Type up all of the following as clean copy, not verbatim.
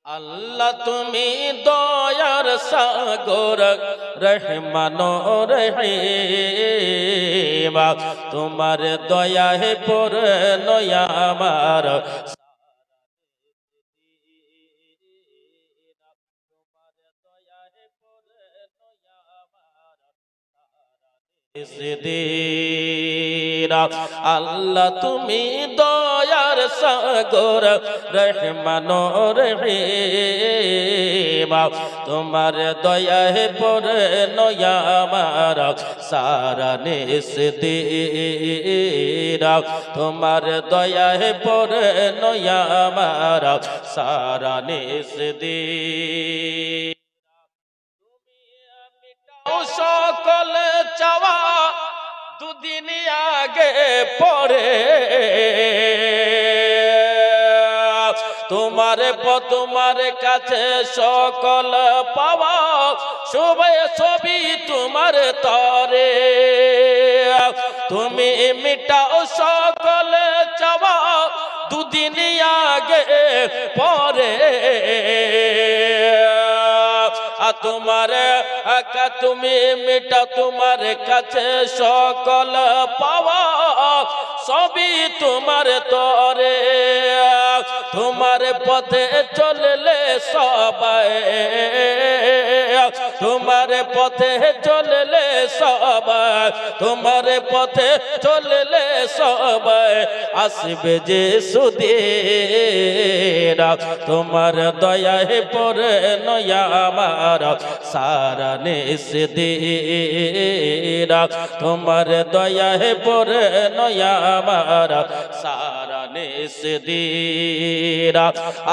আল্লাহ তুমি দয়ার সাগর রহমান রহিম, তোমার দয়ায় পূর্ণ আমার আল্লাহ তুমি দয়ার সাগর রহমান রহিম, তোমার দয়ায় পূর্ণ আমার সারা নিসদিরা, তোমার দয়ায় পূর্ণ আমার সারা নিসদিরা। সকল চাওয়া দুদিন আগে পরে তোমার কাছে সকল পাওয়া সবই তোমার তরে। তুমি মিটাও সকল চাওয়া দুদিন আগে পরে, তোমার তুমি মিটা তোমার কাছে সকল পাওয়া সবই তোমার তরে। তোমার পথে চললে সবাই, তোমার পথে চললে সবাই, তোমার পথে চললে সবাই আসবে যে সুদিরা, তোমার দয়ায় পূর্ণ আমার সারা নিসদিরা, তোমার দয়ায় পূর্ণ আমার সারা নিসদিরা।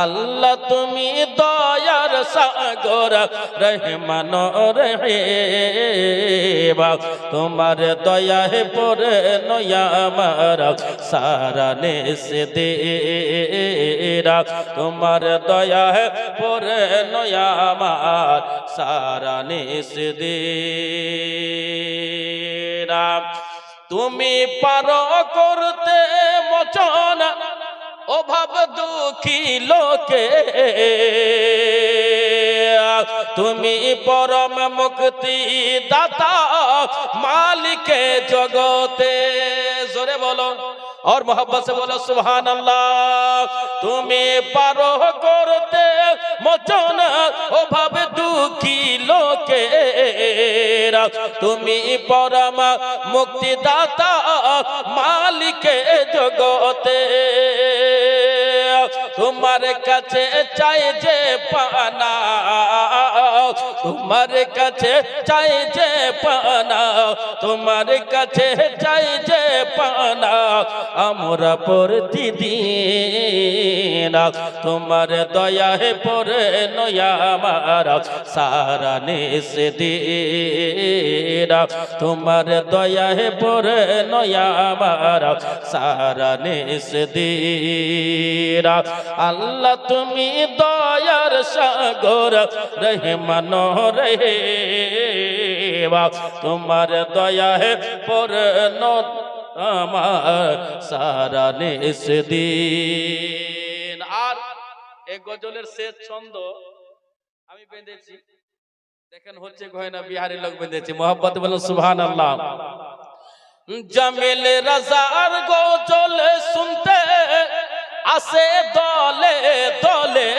আল্লাহ তুমি দয়ার সাগর রহমান রহিম, তোমার দয়ায় পূর্ণ আমার সারা নিসদিরা, তোমার দয়ায় পূর্ণ আমার সারা নিসদিরা। তুমি পারো করতে মোচন অভাব দুঃখী লোকে, তুমি পরম মুক্তি দাতা মালিকে জগতে। জোরে বলো और मोहब्बत से बोलो सुभान अल्लाह। তুমি পারো করতে মোচন অভাব দুঃখী লোকেরা, তুমি পরম মুক্তিদাতা মালিকে জগতে। তোমার কাছে চাই যে পানা, তোমার কাছে চাই যে পানা, তোমার কাছে চাই যে পানা আমরা প্রতিদিন। তোমার দয়ায় পূর্ণ আমার সারা নিসদিরা, তোমার দয়ায় পূর্ণ আমার সারা নিসদিরা। আল্লাহ তুমি দয়ার সাগর রহমান রহিম, তোমার দয়ায় পূর্ণ আমার সারা নিসদিন। আর এই গজলের শেষ ছন্দ আমি বেঁধেছি, দেখেন হচ্ছে গয়না বিহারি লোক বেঁধেছি। মোহাম্মত বলেন সুবহানাল্লাহ। জামিল রাজার গজল শুনতে আসে দলে দলে,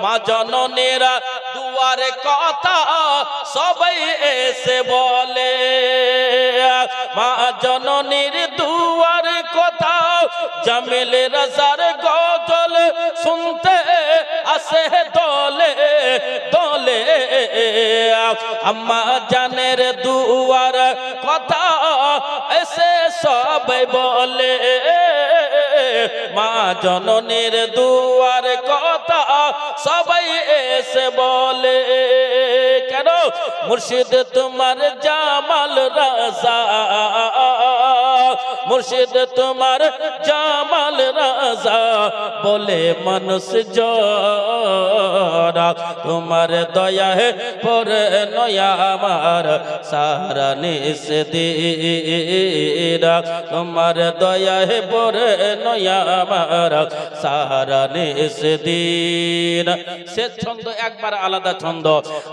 মা জননীরা দুয়ারে কথা সবাই এসে বলে, মা জননীর দুয়ারে কথা জামিল রাজার গজল শুনতে আসে দলে দলে। আম্মা জানের দুয়ার কথা এসে সবাই বলে, মা জননীর দুয়ার কথা সবাই এসে বলে। কেন? মুর্শিদ তোমার জামাল রাজা মুর্শিদ তোমার জামাল রাজা বলে মানুষ জরা তোমার দয়া হে পরে নয়া আমার সারা নিস দিরা তোমার দয়া হে পরে নয়া আমার সারা নিস দিন। সে ছন্দ একবার আলাদা ছন্দ।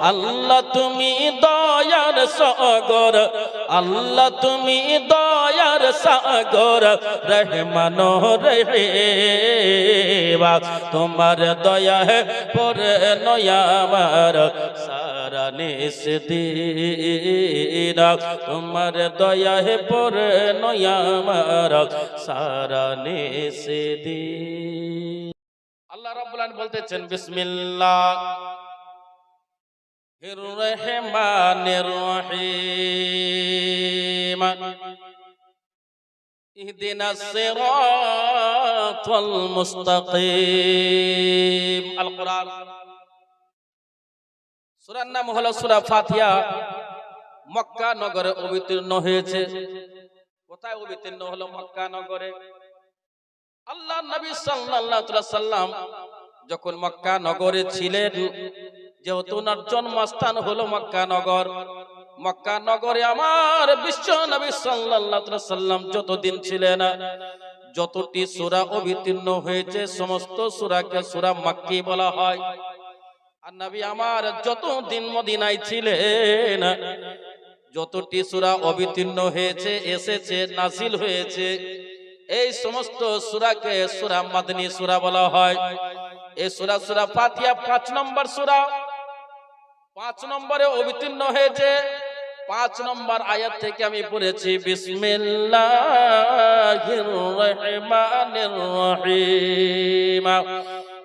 আল্লাহ তুমি দয়ার সাগর, আল্লাহ তুমি দয়ার সাগর, রহমান রহিম তোমার দয়া হে পরে নয়া আমার সারা নিস দিন তোমার দয়া হে পরে নয়া আমার সারা নিস দিন। আল্লাহ রাব্বুল আলামিন বলতেছেন বিসমিল্লাহির রহমানির রহিম ইহদিনাস সিরাতাল মুস্তাকিম। আল কোরআন সূরার নাম হলো সূরা ফাতিহা। মক্কা নগরে অবতীর্ণ হয়েছে। কোথায় অবতীর্ণ হলো? মক্কা নগরে। আল্লাহ নবী সাল্লাল্লাহু আলাইহি সাল্লাম যখন মক্কা নগরে ছিলেন, যেহেতু ওনার জন্মস্থান হলো মক্কা নগর, মক্কা নগরে আমার বিশ্ব নবী সাল্লাল্লাহু আলাইহি সাল্লাম যতদিন ছিলেন, যতটি সূরা অবতীর্ণ হয়েছে সমস্ত সূরাকে সূরা মাক্কি বলা হয়। আর নবী আমার যতদিন মদিনায় ছিলেন, যতটি সূরা অবতীর্ণ হয়েছে, এসেছে, নাজিল হয়েছে, এই সমস্ত সূরাকে সূরা মাদনী সূরা বলা হয়। এই সূরা সূরা ফাতিহা 5 নম্বর সূরা, 5 নম্বরে অবতীর্ণ হয়েছে। 5 নম্বর আয়াত থেকে আমি পড়েছি বিসমিল্লাহির রহমানির রহিম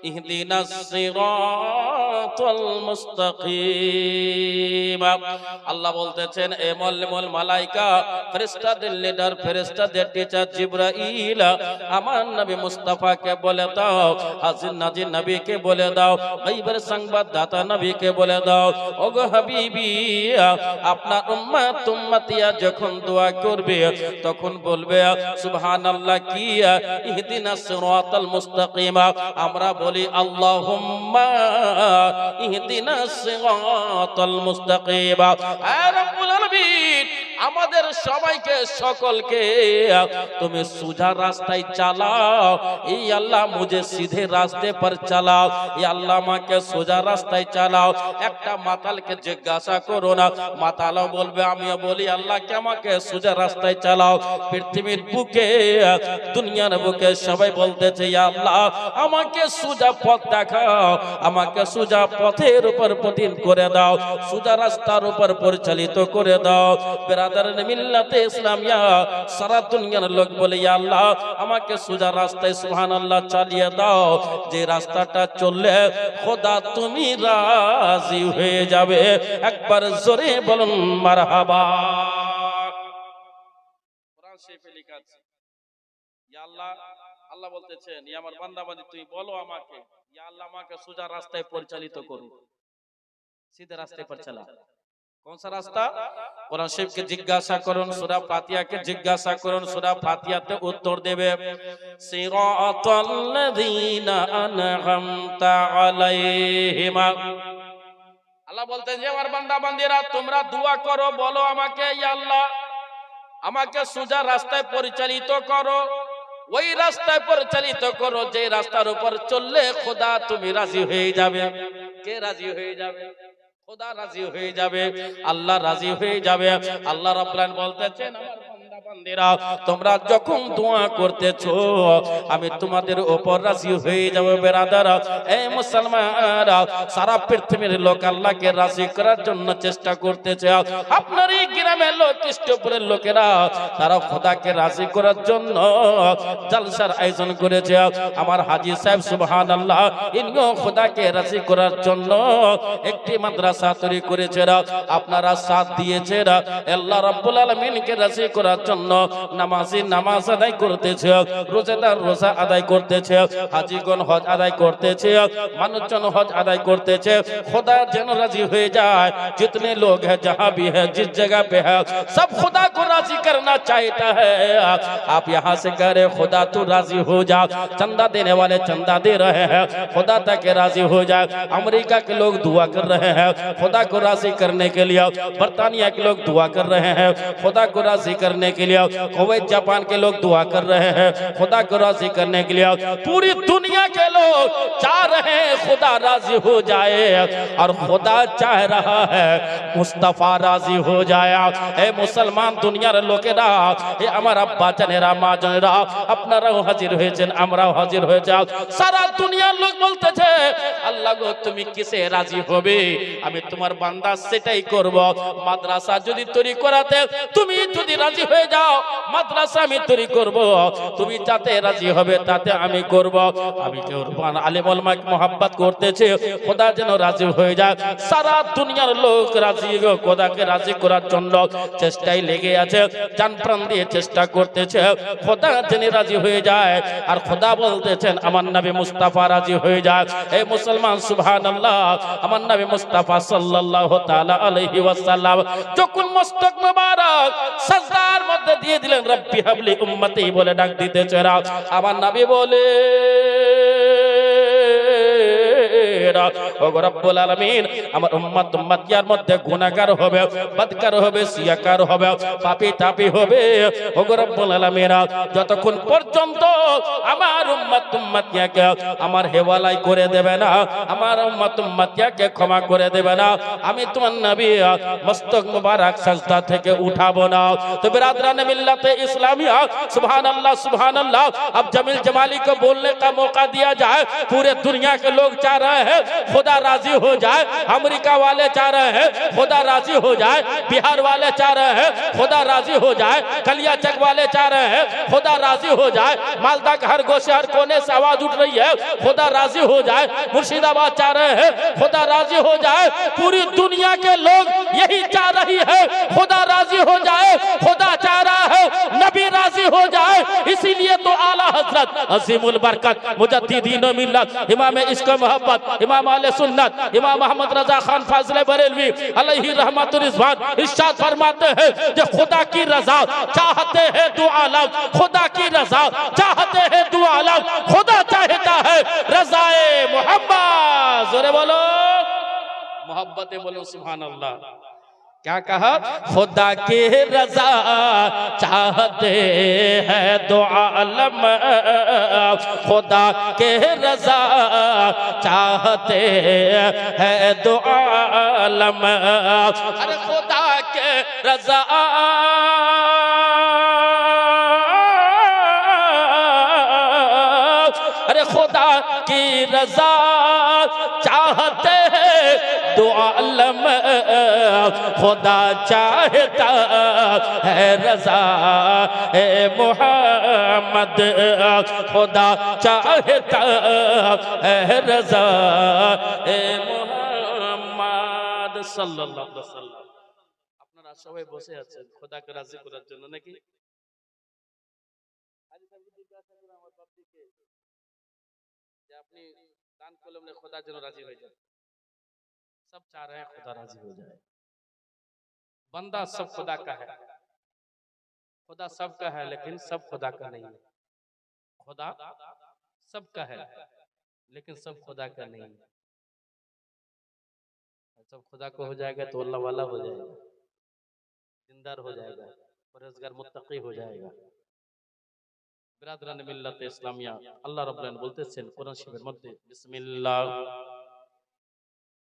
ইহদিনাস সিরাতাল মুস্তাকিম। আল্লাহ বলতেছেন, এ মুআল্লিমুল মালায়েকা, ফেরেশতাদের লিডার, ফেরেশতাদের টিচার জিবরাইল, আমার নবী মুস্তাফাকে বলে দাও, হাজির নাজির নবীকে বলে দাও, গায়বের সংবাদদাতা নবীকে বলে দাও, ওগো হাবিবি, আপনার উম্মত উম্মতিয়া যখন দোয়া করবে তখন বলবে সুবহানাল্লাহ কি ইহদিনাস সিরাতাল মুস্তাকিম। আমরা বলি আল্লাহুম্মা ইহদিনাস সিরাতাল মুস্তাকিম। আয় রব্বুল আলামিন, আমাদের সবাইকে সকলকে তুমি সোজা রাস্তায় চালাও। এই আল্লাহ মুঝে সিধে রাস্তে पर চালাও। এই আল্লাহ আমাকে সোজা রাস্তায় চালাও। একটা মাতালকে জিজ্ঞাসা করো না, মাতালও বলবে, আমিও বলি আল্লাহকে আমাকে সোজা রাস্তায় চালাও। পৃথিবীর বুকে, দুনিয়ার বুকে সবাই বলতেছে ইয়া আল্লাহ আমাকে সোজা পথ দেখাও, আমাকে সোজা পথের উপর পথিন করে দাও, সোজা রাস্তার উপর পরিচালিত করে দাও। মিল্লাতে ইসলামিয়া সারা দুনিয়ার লোক বলে ইয়া আল্লাহ আমাকে সোজা রাস্তায় সুবহানাল্লাহ চালিয়ে দাও, যে রাস্তাটা চললে খোদা তুমি রাজি হয়ে যাবে। একবার জোরে বলুন মারহাবা। কোরআন শরীফে লেখা আছে ইয়া আল্লাহ, আল্লাহ বলতেছেন ইয়া আমার বান্দা বান্দি তুই বলো আমাকে, ইয়া আল্লাহ আমাকে সোজা রাস্তায় পরিচালিত করো, সিধে রাস্তায় पर चला। कौन सा रास्ता? কোরআন শরীফকে জিজ্ঞাসা করুন, সূরা ফাতিহাকে জিজ্ঞাসা করুন, সূরা ফাতিহাতে উত্তর দেবে সিরাতাল্লাযীনা আন'আমতা আলাইহিম। আল্লাহ বলতেন যে আমার বান্দা বান্দিরা তোমরা দোয়া করো, বলো আমাকে ইয়া আল্লাহ আমাকে সোজা রাস্তায় পরিচালিত করো, ওই রাস্তায় পরিচালিত করো যে রাস্তার উপর চললে খোদা তুমি রাজি হয়ে যাবে। কে রাজি হয়ে যাবে? খোদা রাজি হয়ে যাবে, আল্লাহ রাজি হয়ে যাবে। আল্লাহ রাব্বুল আলামিন বলতেছেন আমার বান্দা বান্দিরা তোমরা যখন দোয়া করতেছো আমি তোমাদের উপর রাজি হয়ে যাব। বেরাদারা, এই মুসলমানরা, সারা পৃথিবীর লোক আল্লাহকে রাজি করার জন্য চেষ্টা করতেছে। আপনার এই গ্রামের লোক, কৃষ্ণপুরের লোকেরা, তারা খোদাকে রাজি করার জন্য জলসার আয়োজন করেছে। আমার হাজী সাহেব সুবহানাল্লাহ ইনিও খোদাকে রাজি করার জন্য একটি মাদ্রাসা তৈরি করেছে। আপনারা সাথ দিয়েছেন, আল্লাহ রাব্বুল আলামিনকে রাজি করার জন্য জন্য নামাজি নামাজ আদায় করতেছে, রোজাদার রোজা আদায় করতেছে, হাজিগণ হজ আদায় করতেছে, মানুষজন হজ আদায় করতেছে। खुदा जन राजी हो जाए, जितने लोग हैं जहाँ भी है जिस जगह पे है सब खुदा को राजी करना चाहता है। आप यहाँ से कह रहे खुदा तू राजी हो जा, चंदा देने वाले चंदा दे रहे हैं खुदा तक राजी हो जाए। अमेरिका के लोग दुआ कर रहे हैं खुदा को राजी करने के लिए, बर्तानिया के लोग दुआ कर रहे हैं खुदा को राजी करने के लिए, कुवैत जापान के लोग दुआ कर रहे हैं खुदा को राजी करने के लिए। पूरी दुनिया के लोग चाह रहे हैं खुदा राजी हो जाए और खुदा चाह रहा है मुस्तफा राजी हो जाया। ए मुसलमान दुनियार लोकेरा, ए আমার আব্বা জানেরা মা জানেরা আপনারাও হাজির হয়েছেন, আমরাও হাজির হয়ে যাও। সারা দুনিয়ার লোক বলতেছে আল্লাহ গো তুমি কিসে রাজি হবে, আমি তোমার বান্দা সেটাই করব। মাদ্রাসা যদি তৈরি করাতে তুমি যদি রাজি হয়ে যাও, মাদ্রাসা আমি তৈরি করব, তুমি যাতে রাজি হবে তাতে আমি করব। আমি কেউ আলেম ওলামাকে মোহাব্বত করতেছে খোদা যেন রাজি হয়ে যায়। সারা দুনিয়ার লোক রাজি খোদাকে রাজি করার জন্য চেষ্টায় লেগে আছে, জান প্রাণ দিয়ে চেষ্টা করতেছে খোদা যেন রাজি হয়ে যায়। আর খোদা বলতেছেন আমার নবী মুস্তাফা রাজি হয়ে যায়। এই মুসলমান সুবহানাল্লাহ, আমার নবী মুস্তাফা সাল্লাল্লাহু তাআলা আলাইহি ওয়াসাল্লাম যখন মস্তক মোবারক সাজদার মধ্যে দিয়ে দিলেন রব্বি হাবলি উম্মতি বলে ডাক দিতেছে, আমার নবী বলে রব্বুল আলামিন আমার উম্মত উম্মতিয়ার মধ্যে গুনাহগার হবে, বদকার হবে, সিয়াকার হবে, পাপী তাপী হবে। ও রব্বুল আলামিন যতক্ষণ পর্যন্ত আমার উম্মত উম্মতিয়াকে আমার হেওয়ালাই করে দেবে না, আমার উম্মত উম্মতিয়াকে ক্ষমা করে দেবে না, আমি তোমার নবী মস্তক মুবারক সাজদা থেকে উঠাবো না। তো बिरादरान मिल्लत इस्लामिया सुभान अल्लाह। अब जमील जमाली को बोलने का मौका दिया जाए। पूरे दुनिया के लोग चाह रहे हैं खुदा राजी हो जाए, अमेरिका वाले चाह रहे हैं खुदा राजी हो जाए, बिहार वाले चाह रहे हैं खुदा राजी हो जाए, कलियाचक वाले चाह रहे हैं खुदा राजी हो जाए, मालदा के हर गोशे हर कोने से आवाज उठ रही है खुदा राजी हो जाए, मुर्शिदाबाद चाह रहे हैं खुदा राजी हो जाए। पूरी दुनिया के लोग यही चाह रही है खुदा राजी हो जाए, खुदा चाह रहा है नबी राजी हो जाए। इसीलिए तो आला हजरत अजीमुल बरकत मुजद्दिदीन मिल्लत इमाम इश्क मोहब्बत इमाम आले सुन्नत इमाम मोहम्मद रजा खान फाजिल बरेलवी अलैहि रहमतुर रिजवान इरशाद फरमाते हैं जो खुदा की रजा चाहते हैं दो आलम, खुदा की रजा चाहते हैं दो आलम, खुदा चाहता है रजाए मोहम्मद। जोरे बोलो मोहब्बते बोलो सुभान अल्लाह। क्या कहा? खुदा की रजा चाहते हैं दो आलम, खुदा के रजा चाहते हैं दो आलम। अरे खुदा के रजा अरे खुदा की रजा चाहते हैं दो आलम, खुदा चाहता है रजा है मोहम्मद, खुदा चाहता है रजा है मोहम्मद সাল্লাল্লাহু আলাইহি ওয়াসাল্লাম। আপনারা সবাই বসে আছেন খোদাকে রাজি করার জন্য নাকি? আপনি দান করলে খোদার জন্য রাজি হয়ে যান। सब चाह रहे हैं खुदा राजी हो जाए। बंदा सब खुदा का है, खुदा सबका है लेकिन सब खुदा का नहीं है। खुदा सबका है लेकिन सब खुदा का नहीं है। सब खुदा को हो जाएगा तो अल्लाह वाला हो जाएगा, जिंदार हो जाएगा, परहेजगार मुत्तकी हो जाएगा। बिरादरान मिल्लत इस्लामिया अल्लाह रब्बुल आलमीन बोलतेছেন কোরআন শরীফের মধ্যে বিসমিল্লাহ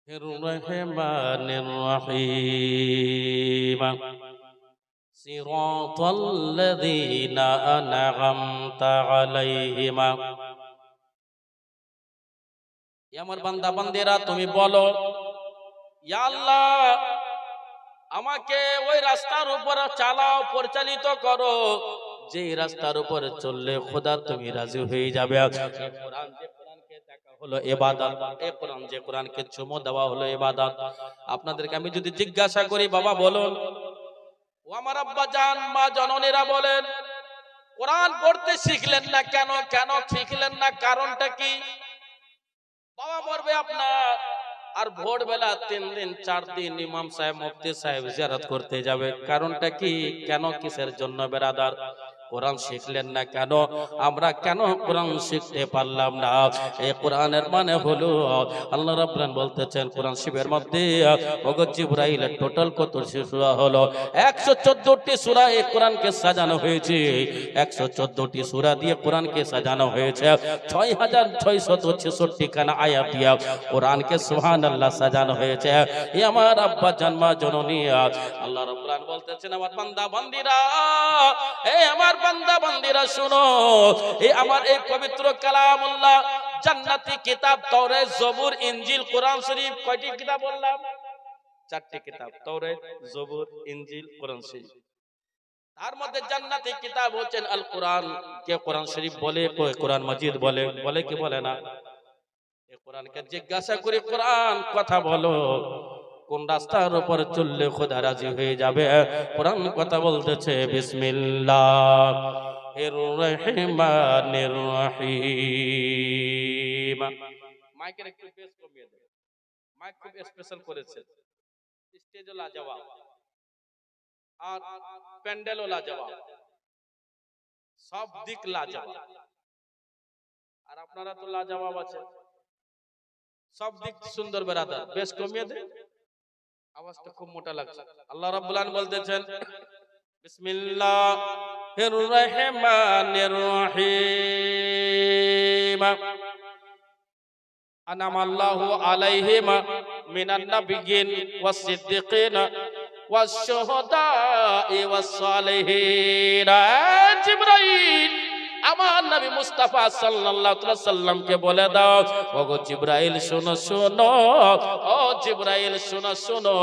الرحمن الرحيم صراط الذين أنعمت عليهم। আমার বান্দা বান্দেরা তুমি বলো ইয়া আল্লাহ আমাকে ওই রাস্তার উপর চালাও, পরিচালিত করো যে রাস্তার উপর চললে খোদা তুমি রাজি হয়ে যাবে। কোরআন যে কোরআনকে দেখা হলো ইবাদত, এই কোরআন যে কোরআনকে চুমো দেওয়া হলো ইবাদত। আপনাদেরকে আমি যদি জিজ্ঞাসা করি বাবা বলুন ও আমার আব্বা জান মা জননীরা বলেন, কোরআন পড়তে শিখলেন না কেন? কেন শিখলেন না? কারণটা কি? বাবা মরবে আপনার, আর ভোরবেলা 3 দিন 4 দিন ইমাম সাহেব মুফতি সাহেব জিয়ারত করতে যাবে, কারণটা কি? কেন, কিসের জন্য বেরাদার? কোরআন শিখলেন না কেন? আমরা কেন কোরআন শিখতে পারলাম না? এই কোরআনের মানে হলো, আল্লাহ রাব্বুল আলামিন বলতেছেন কোরআন শরীফের মধ্যে ওগো জিবরাইল টোটাল কত সূরা হলো? 114টি সূরা এই কোরআনকে সাজানো হয়েছে। 114টি সূরা দিয়ে কোরআনকে সাজানো হয়েছে। 6666 খানা আয়াত দিয়ে কোরআনকে সুবহানাল্লাহ সাজানো হয়েছে। এই আমার আব্বা জান মা জননী, আল্লাহ রাব্বুল আলামিন বলতেছেন আমার বান্দা বান্দীরা, এই আমার বান্দা বান্দীরা শুনো, এই আমার এই পবিত্র কালামুল্লাহ জান্নাতি কিতাব তাওরাত জবুর ইনজিল কোরআন শরীফ, কয়টি কিতাব বললাম? 4টি কিতাব, তাওরাত জবুর ইনজিল কোরআন শরীফ। তার মধ্যে জান্নাতি কিতাব হচ্ছেন আল কোরআন, কে কোরআন শরীফ বলে, কোরআন মাজিদ বলে, বলে কি বলে না? এই কোরআনকে জিজ্ঞাসা করি, কোরআন কথা বলো, কোন রাস্তার উপর চললে খোদা রাজি হয়ে যাবে? কোরআন কথা বলতেছে বিসমিল্লাহির রহমানির রহিম। মাইকের একটু বেস কমিয়ে দেন, মাইক খুব স্পেশাল করেছে, স্টেজও লাজবাব আর প্যান্ডেলও লাজবাব, সব দিক লাজবাব। আর আপনারা তো লাজবাব আছে, সব দিক সুন্দর বেরাদার, বেশ কমিয়ে দেন, আওয়াজটা খুব মোটা লাগছে। আল্লাহ রাব্বুল আলামিন বলতেছেন বিসমিল্লাহির রহমানির রহিম। আনামাল্লাহু আলাইহিম মিনান নাবিয়্যিন ওয়াস সিদ্দিকিন ওয়াস শুহাদা'i ওয়াস সালিহিন। জিবরাইল, আমার নবী মুস্তাফা সাল্লাল্লাহু আলাইহি সাল্লামকে বলে দাও, ওগো জিবরাইল শোনো শোনো, ও জিবরাইল শোনো শোনো,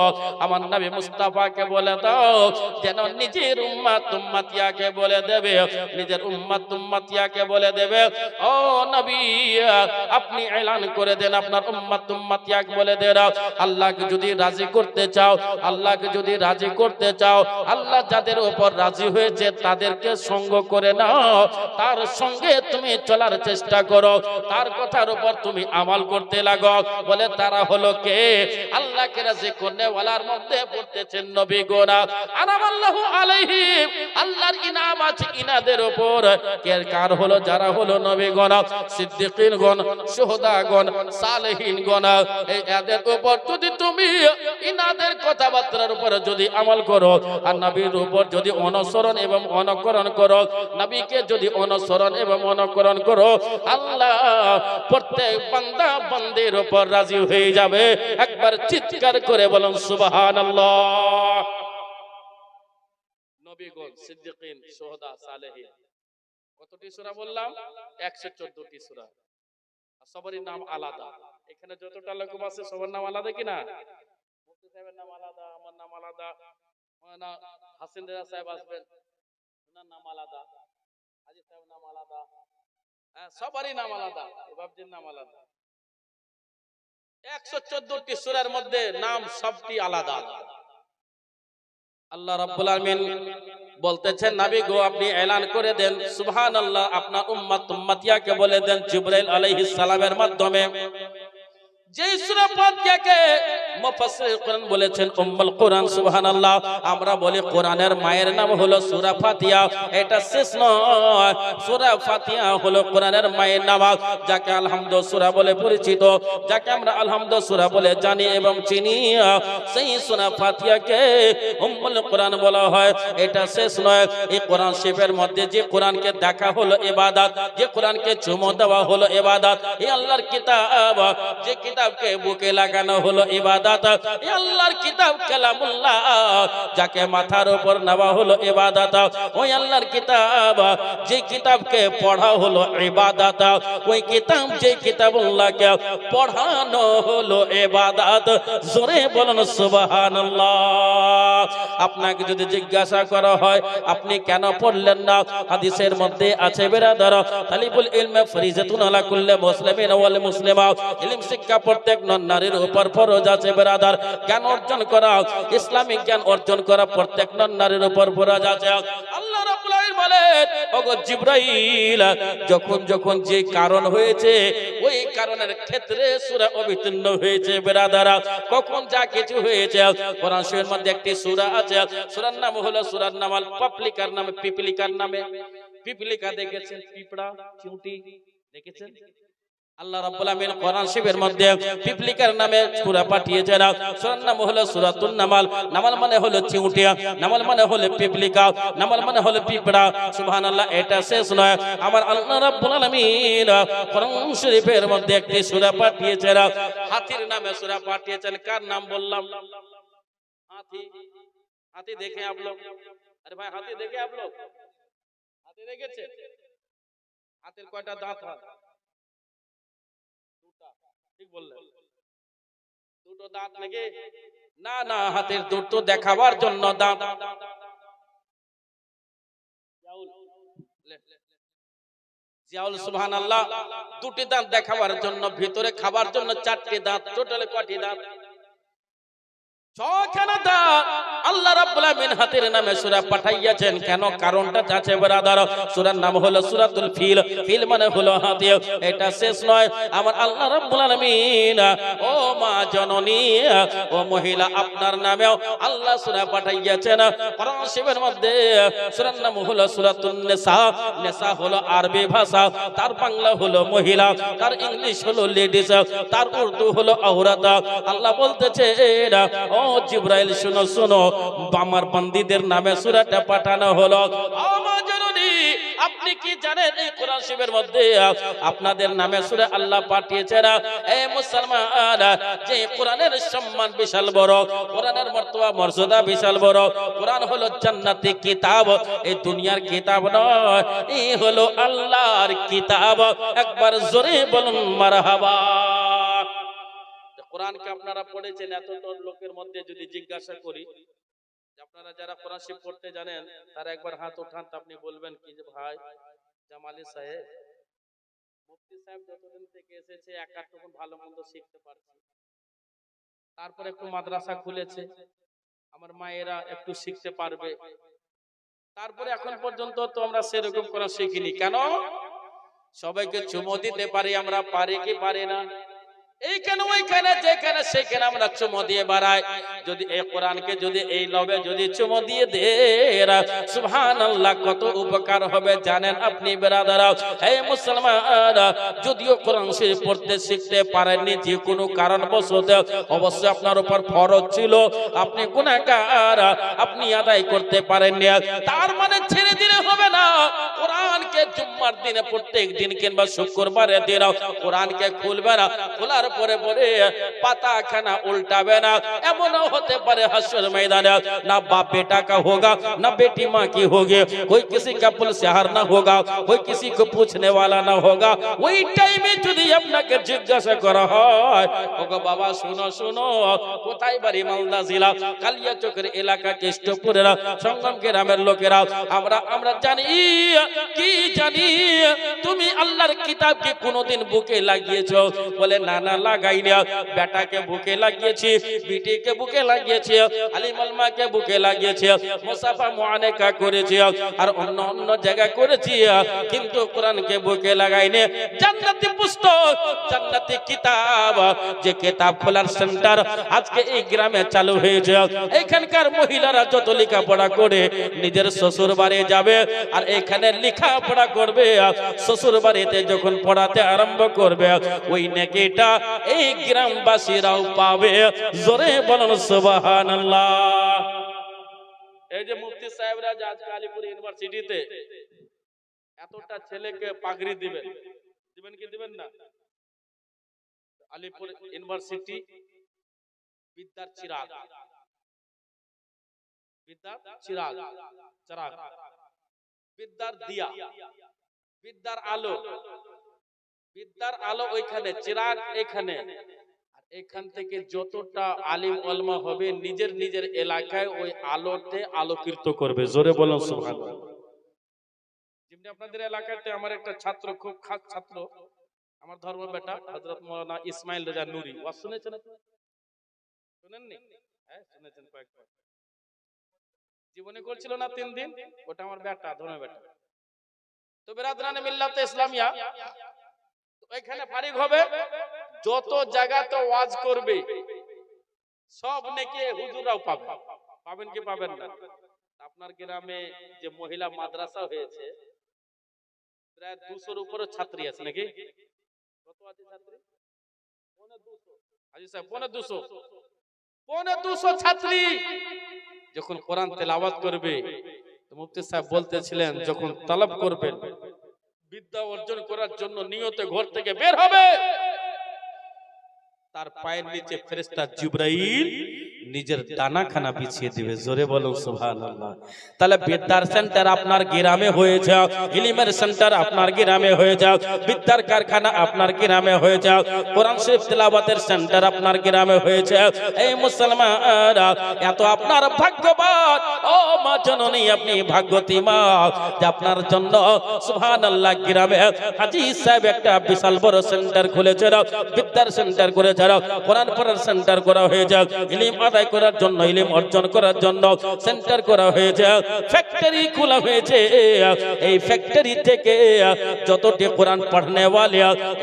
আমার নবী মুস্তাফাকে বলে দাও যেন নিজের উম্মত উম্মতিয়াকে বলে দেবে, নিজের উম্মত উম্মতিয়াকে বলে দেবে, ও নবী আপনি এলান করে দেন আপনার উম্মত উম্মতিয়াকে বলে দেন, আল্লাহকে যদি রাজি করতে চাও, আল্লাহকে যদি রাজি করতে চাও, আল্লাহ যাদের উপর রাজি হয়েছে তাদেরকে সঙ্গ করে নাও, তার সঙ্গে তুমি চলার চেষ্টা করো, তার কথার উপর তুমি আমল করতে লাগো। বলে তারা হলো কে? আল্লাহকে রাজি করনে ওয়ালার মধ্যে পড়তেছেন নবীগণ। আনামাল্লাহু আলাইহিম, আল্লাহর ইনাম আছে ইনাদের উপর। কে কার হলো? যারা হলো নবীগণ, সিদ্দিকিনগণ, শুহাদাগণ, সালেহিনগণ, এই এদের উপর যদি তুমি ইনাদের কথাবার্তার উপর যদি আমল করো, আর নবীর উপর যদি অনুসরণ এবং অনুকরণ করো, নবীকে যদি অনুসরণ এবং অনুকরণ করো, আল্লাহ প্রত্যেক বান্দা বান্দির উপর রাজি হয়ে যাবে। একবার চিৎকার করে বলুন সুবহানাল্লাহ। নবীগণ, সিদ্দিকিন, শুহাদা, সালেহিন, কতটি সূরা বললাম? 114টি সূরা। সবারই নাম আলাদা। এখানে যতটা লোক আছে সবার নাম আলাদা কিনা? মুফতি সাহেবের নাম আলাদা, আমার নাম আলাদা, মাওলানা হাসিন রেজা সাহেব আসবেন, ওনার নাম আলাদা, হাজী সাহেব নাম আলাদা, সবারই নাম আলাদা, বাবজির নাম আলাদা। 114টি সূরার মধ্যে নাম সবটি আলাদা। আল্লাহ রাব্বুল আলামিন বলতেছেন নবী গো আপনি এলান করে দেন সুবহানাল্লাহ, আপনার উম্মত উম্মতিয়াকে বলে দেন জিবরাইল আলাইহিস সালামের মাধ্যমে। যেই সূরা ফাতিহাকে মুফাসসির কোরআন বলেছেন উম্মুল কোরআন, সুবহানাল্লাহ। আমরা বলি কোরআনের মায়ের নাম হলো সূরা ফাতিহা, এটা শেষ নয়। সূরা ফাতিহা হলো কোরআনের মায়ের নাম, যাকে আলহামদু সূরা বলে পরিচিত, যাকে আমরা আলহামদু সূরা বলে জানি এবং চিনি। সেই সূরা ফাতিহাকে উম্মুল কোরআন বলা হয়। এটা শেষ নয়, এই কোরআন শরীফের মধ্যে যে কোরআনকে দেখা হলো ইবাদত, যে কোরআনকে চুমো দেওয়া হলো ইবাদত, এই আল্লাহর কিতাব, যে কিতাবকে বুকে লাগানো হলো ইবাদত, এই আল্লাহর কিতাব কালামুল্লাহ, যাকে মাথার উপর নেওয়া হলো ইবাদত, ওই আল্লাহর কিতাব, যে কিতাবকে পড়া হলো ইবাদত, ওই কিতাব যে কিতাবুল্লাহকে পড়ানো হলো ইবাদত। জোরে বলুন সুবহানাল্লাহ। আপনাকে যদি জিজ্ঞাসা করা হয় আপনি কেন পড়লেন না, হাদিসের মধ্যে আছে বেরাদার, তালিবুল ইলমে ফরিজাতুন আলা কুল্লি মুসলিমিন ওয়াল মুসলিমা, ইলম শিক্ষা প্রত্যেক নারীর উপর ফরজ আছে বেরাদার। জ্ঞান অর্জন করা, ইসলামিক জ্ঞান অর্জন করা প্রত্যেক নারীর উপর ফরজ আছে। আল্লাহ রাব্বুল আলামিন বলেন, ওগো জিবরাইল, যখন যখন যে কারণ হয়েছে ওই কারণের ক্ষেত্রে সূরা অবতীর্ণ হয়েছে বেরাদারা। কখন যা কিছু হয়েছে, কোরআন শরীফের মধ্যে একটি সূরা আছে, সূরার নাম হলো সূরার নাম আল পাপলিকার নামে, পিপলিকার নামে। পিপলিকা দেখেছেন? পিঁপড়া, চিউটি দেখেছেন? আল্লাহ রাব্বুল আমিন কোরআন শরীফের মধ্যে পিপলিকার নামে সূরা পাঠিয়েছেন। সূরার নাম হলো সূরাতুন নামাল। নামাল মানে হলো চিউটি, নামাল মানে হলো পিপলিকা, নামাল মানে হলো পিঁপড়া। সুবহানাল্লাহ, এটা শেষ নয়, আমার আল্লাহ রাব্বুল আলামিন কোরআন শরীফের মধ্যে একটি সূরা পাঠিয়েছেন, হাতির নামে সূরা পাঠিয়েছেন। কার নাম বললাম? হাতি। হাতি দেখে आप लोग? আরে ভাই, হাতি দেখে आप लोग? হাতি দেখেছে? হাতির কয়টা দাঁত হয়? ঠিক বললেন, দুটো দাঁত নাকি? না না, হাতের দুটো দেখাবার জন্য দাঁত। জিয়াউল সুবহানাল্লাহ, দুটি দাঁত দেখাবার জন্য, ভিতরে খাবার জন্য চারটি দাঁত। টোটালে কয়টি দাঁত? ছখানা দাঁত। আল্লাহ রাব্বুল আমিন হাতির নামে সূরা পাঠাইয়াছেন কেন? কারণটা আছে ব্রাদার। সূরার নাম হলো সূরাতুল ফিল। ফিল মানে হলো হাতি। এটা শেষ নয়, আমার আল্লাহ রাব্বুল আলামিন ও মা জননী, ও মহিলা, আপনার নামেও আল্লাহ সূরা পাঠাইয়াছেন কোরআন শরীফের মধ্যে। সূরার নাম হলো সূরাতুন নিসা। নিসা হলো আরবি ভাষা, তার বাংলা হলো মহিলা, তার ইংলিশ হলো লেডিস, তার উর্দু হলো আওরাত। আল্লাহ বলতেছে, ও জিবরাইল শুনো শুনো, আমার বান্দীদের নামে সূরাটা পাঠানো হলো। আমার জননী, আপনি কি জানেন এই কোরআন শরীফের মধ্যে আপনাদের নামে সূরা আল্লাহ পাঠিয়েছেন? এই মুসলমান, যে কোরআনের সম্মান বিশাল বড়, কোরআনের মর্তবা মর্যাদা বিশাল বড়। কোরআন হলো জান্নাতি কিতাব, এই দুনিয়ার কিতাব নয়, এই হলো আল্লাহর কিতাব। একবার জোরে বলুন মারহাবা। কোরআনকে আপনারা পড়েছেন, এত লোকের মধ্যে যদি জিজ্ঞাসা করি আপনারা যারা কোরআন শরীফ পড়তে জানেন তারা একবার হাত উঠান, তো আপনি বলবেন কি যে ভাই জামালি সাহেব, মুফতি সাহেব যতদিন থেকে এসেছে একাত্তর ভালো মন্দ শিখতে পারছি, তারপরে একটু মাদ্রাসা খুলেছে, আমার মায়েরা একটু শিখতে পারবে, তারপরে এখন পর্যন্ত তো আমরা সেরকম কোরআন শিখিনি। কেন? সবাইকে চুমো দিতে পারি আমরা, পারি কি পারি না? এইখানে ওইখানে যেখানে সেখানে আমরা চুমো দিয়ে বাড়াই। যদি এই কোরআনকে যদি এই লবে যদি চুমো দিয়ে দে, সুবহানাল্লাহ, কত উপকার হবে জানেন আপনি বেরাদারা? হে মুসলমান, যদিও কোরআন শরীফ পড়তে শিখতে পারেননি যে কোনো কারণবশত, অবশ্যই আপনার উপর ফরজ ছিল, আপনি গুনাহগার, আপনি আদায় করতে পারেননি, তার মানে ছেড়ে দিলে হবে না। কোরআনকে জুম্মার দিনে প্রত্যেক দিন কিংবা শুক্রবারের দিন কোরআনকে খুলবে না, খোলার পরে পরে পাতা খানা उल्टावे ना। एमनও হতে পারে হাসর मैदान ना बाप बेटा का होगा ना बेटी माँ की होगी, कोई किसी का पुल से हार ना होगा, कोई किसी को पूछने वाला ना होगा। ওই টাইমে যদি আপনাকে জিজ্ঞাসা করা হয়, ওগো বাবা শুনো শুনো, কোথায় বাড়ি? মালদা জেলা কালিয়াচকের এলাকা কেষ্টপুরের সংগম গ্রামের লোকেরা, আমরা জানি কি জানি তুমি আল্লাহর কিতাবকে কোনোদিন বুকে লাগিয়েছো? বলে না না লাগাইনি, বেটাকে বুকে লাগিয়েছি, বিটিকে বুকে লাগিয়েছি, আলিম আলমাকে বুকে লাগিয়েছি, মুসাফা মুআনাকা করেছি, আর অন্য অন্য জায়গা করেছি, কিন্তু কোরআনকে বুকে লাগাইনি। জান্নাতি পুস্তক, জান্নাতি কিতাব, যে কিতাব খোলার সেন্টার আজকে এই গ্রামে চালু হয়েছে। এখানকার মহিলারা যত লেখাপড়া করে নিজের শ্বশুর বাড়ি যাবে আর এখানে লেখাপড়া করবে, শ্বশুর বাড়িতে যখন পড়াতে আরম্ভ করবে ওই নেকিটা এই গ্রামবাসীরাও পাবে। জোরে বলুন সুবহানাল্লাহ। এই যে মুফতি সাহেবরা আজকে আলিপুর ইউনিভার্সিটিতে এতটা ছেলেকে পাগড়ি দিবেন, দিবেন কি দিবেন না? আলিপুর ইউনিভার্সিটি বিদ্যার চিরাগ, বিদ্যার চিরাগ, চিরাগ, বিদ্যার দিয়া, বিদ্যার আলো, বিদ্যার আলো ওইখানে, চিরাগ এখানে। আর এখান থেকে যতটা আলিম ওলামা হবে নিজের নিজের এলাকায় ওই আলোতে আলোকিত করবে। জোরে বলুন সুবহানাল্লাহ। যেমনি আপনাদের এলাকাতে আমার একটা ছাত্র, খুব খাস ছাত্র, আমার ধর্ম বেটা হযরত মাওলানা ইসমাইল রেজা নুরি, ওয়াজ শুনেছেন আপনি? শুনেননি? হ্যাঁ শুনেছেন কয়েকবার। জীবনে করছিল না 3 দিন, ওটা আমার বেটা, ধর্ম বেটা। তো বিরাদরানে মিল্লাতে ইসলামিয়া ওইখানে ফারিক হবে, যত জায়গাতে ওয়াজ করবে সব নেকি হুজুররাও পাবে। পাবেন কি পাবেন না? আপনার গ্রামে যে মহিলা মাদ্রাসা হয়েছে প্রায় 200-র উপরে ছাত্রী আছে নাকি? কত আছে ছাত্রী? পৌনে 200। হাজী সাহেব পৌনে 200, পৌনে 200 ছাত্রী যখন কোরআন তেলাওয়াত করবে, তো মুফতি সাহেব বলতেছিলেন যখন তলব করবেন, বিদ্যা অর্জন করার জন্য নিয়তে ঘর থেকে বের হবে, তার পায়ের নিচে ফেরেশতা জিবরাইল নিজের ডানাখানা বিছিয়ে দিবে। জোরে বলুন সুবহানাল্লাহ। তাহলে বিদ্যার সেন্টার আপনার গ্রামে হয়ে যাও, ইলমের সেন্টার আপনার গ্রামে হয়ে যাও, বিদ্যার কারখানা আপনার গ্রামে হয়ে যাও, কোরআন শরীফ তেলাওয়াতের সেন্টার আপনার গ্রামে হয়ে যাও। এই মুসলমানরা এত আপনার ভাগ্যবান, ও মা জননী আপনি ভাগ্যবতী মা, যে আপনার জন্য সুবহানাল্লাহ গ্রামে হাজী সাহেব একটা বিশাল বড় সেন্টার খুলেছে, বিদ্যার সেন্টার করেছে, কোরআন পড়ার সেন্টার করা হয়ে যাক, ইলম আদায় করার জন্য, ইলম অর্জন করার জন্য সেন্টার করা হয়েছে, ফ্যাক্টরি খোলা হয়েছে। এই ফ্যাক্টরি থেকে যতটি কোরআন পড়নে ওয়ালে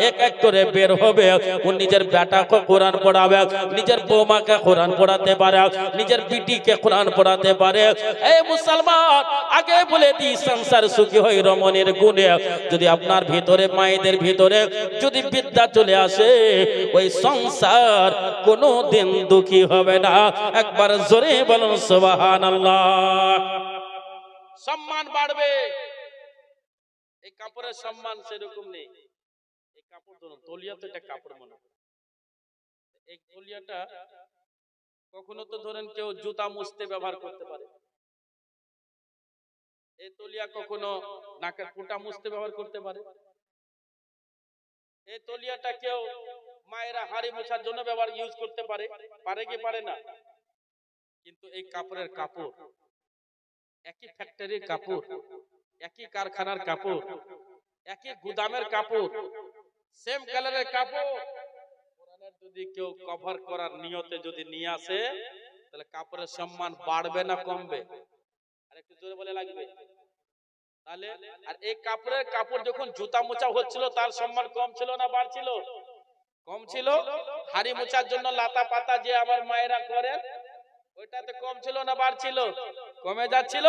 এক এক করে বের হবে, ও নিজের বেটাকে কোরআন পড়াবে, নিজের বৌমাকে কোরআন পড়াতে পারে, নিজের বিটিকে কোরআন পড়াতে পারে। এই মুসলমান আগে বলে দি, সংসার সুখী হয় রমণীর গুণে। যদি আপনার ভিতরে, মায়েদের ভিতরে যদি বিদ্যা চলে আসে, ওই সংসার কোনদিন দুঃখী হবে না। একবার জোরে বলুন সুবহানাল্লাহ। সম্মান বাড়বে। এই কাপড়ের সম্মান সেরকম নেই। এই কাপড় ধরুন, তলিয়া তো এটা কাপড় মনে হয়। এই তলিয়াটা কখনো তো ধরেন কেউ জুতা মুছতে ব্যবহার করতে পারে। এই তলিয়া কখনো নাকের ফুটা মুছতে ব্যবহার করতে পারে। এই তলিয়াটা কেউ মায়েরা হাড়ি মোছার জন্য ব্যবহার ইউজ করতে পারে, পারে কি পারে না? কিন্তু এই কাপড়ের কাপড়, একই ফ্যাক্টরির কাপড়, একই কারখানার কাপড়, একই গুদামের কাপড়, সেম কালারের কাপড়, কোরআনের যদি কেউ কভার করার নিয়তে যদি নিয়ে আসে, তাহলে কাপড়ের সম্মান বাড়বে না কমবে? আর একটু জোরে বলে লাগবে তাহলে। আর এই কাপড়ের কাপড় যখন জুতা মোছা হচ্ছিল, তার সম্মান কম ছিল না বাড়ছিল? কম ছিল। হাড়ি মোছার জন্য লাতা পাতা যে আমার মায়েরা করেন, ওইটাতে কম ছিল না বাড়ছিল? কমে যাচ্ছিল।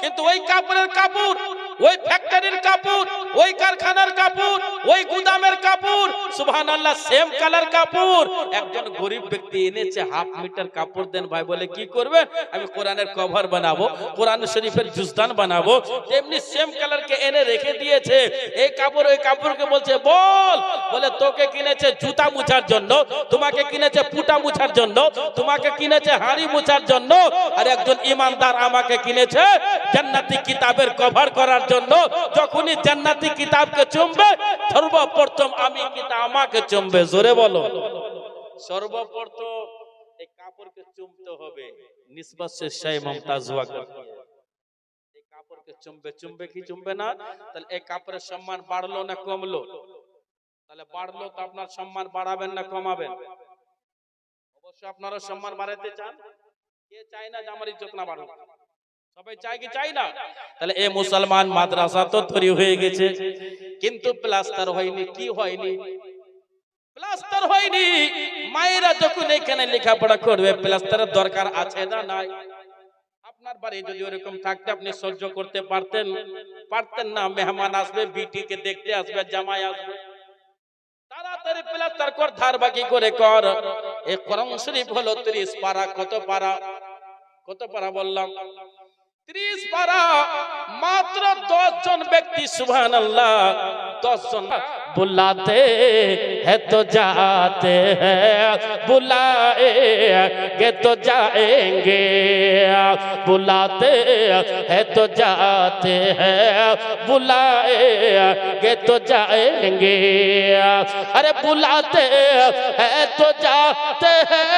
কিন্তু ওই কাপড়ের কাপড়, ওই ফ্যাক্টরির কাপড়, ওই কারখানার কাপড়, ওই গুদামের কাপড়, সুবহানাল্লাহ, সেম কালার কাপড়। একজন গরিব ব্যক্তি এনেছে, হাফ মিটার কাপড় দেন ভাই, বলে কি করবে? আমি কোরআনের কভার বানাবো, কোরআন শরীফের জুজদান বানাবো। তেমনি সেম কালারকে এনে রেখে দিয়েছে। এই কাপড় ওই কাপড়কে বলছে বল, বলে তোকে কিনেছে জুতা মুছার জন্য, তোমাকে কিনেছে পুটা মুছার জন্য, তোমাকে কিনেছে হাড়ি মুছার জন্য, আর একজন ইমানদার আমাকে কিনেছে জান্নাতি কিতাবের কভার করার জন্য। যখনই জান্নাতি কিতাবকে চুমবে, সর্বপ্রথম আমি কিতাব আমাকে চুমবে। জোরে বলো। সর্বপ্রথম এই কাপড়কে চুমতে হবে। নিসবত সে শাহ মুমতাজ হুয়া করতি है। এই কাপড়কে চুমবে, চুমবে কি চুমবে না? তাহলে এই কাপড়ের সম্মান বাড়লো না কমলো? তাহলে বাড়লো তো আপনার সম্মান বাড়াবেন না কমাবেন? অবশ্যই আপনারা সম্মান বাড়াতে চান। কে চায় না যে আমার ইজ্জত না বাড়ুক? সবাই চায় কি চায় না? তাহলে এই মুসলমান মাদ্রাসা তো তৈরি হয়ে গেছে, কিন্তু প্লাস্টার হয়নি। কি হয়নি? প্লাস্টার হয়নি। মায়েরা যখন এখানে লেখাপড়া করবে, প্লাস্টারের দরকার আছে না নাই? আপনার বাড়ি যদি ওরকম থাকতে আপনি সহ্য করতে পারতেন? পারতেন না। মেহমান আসবে, বিটিকে দেখতে আসবে, জামাই আসবে, তাড়াতাড়ি প্লাস্টার কর, ধার বাকি করে কর। এই কোরআন শরীফ হলো 30 পারা। কত পারা? কত পারা বললাম? 30 পারা। মাত্র 10 জন ব্যক্তি, সুবহানাল্লাহ, 10 জন बुलाते हैं तो जाते हैं, बुलाएंगे तो जाएंगे, बुलाते हैं तो जाते हैं, बुलाएंगे तो जाएंगे। अरे बुलाते हैं तो जाते हैं,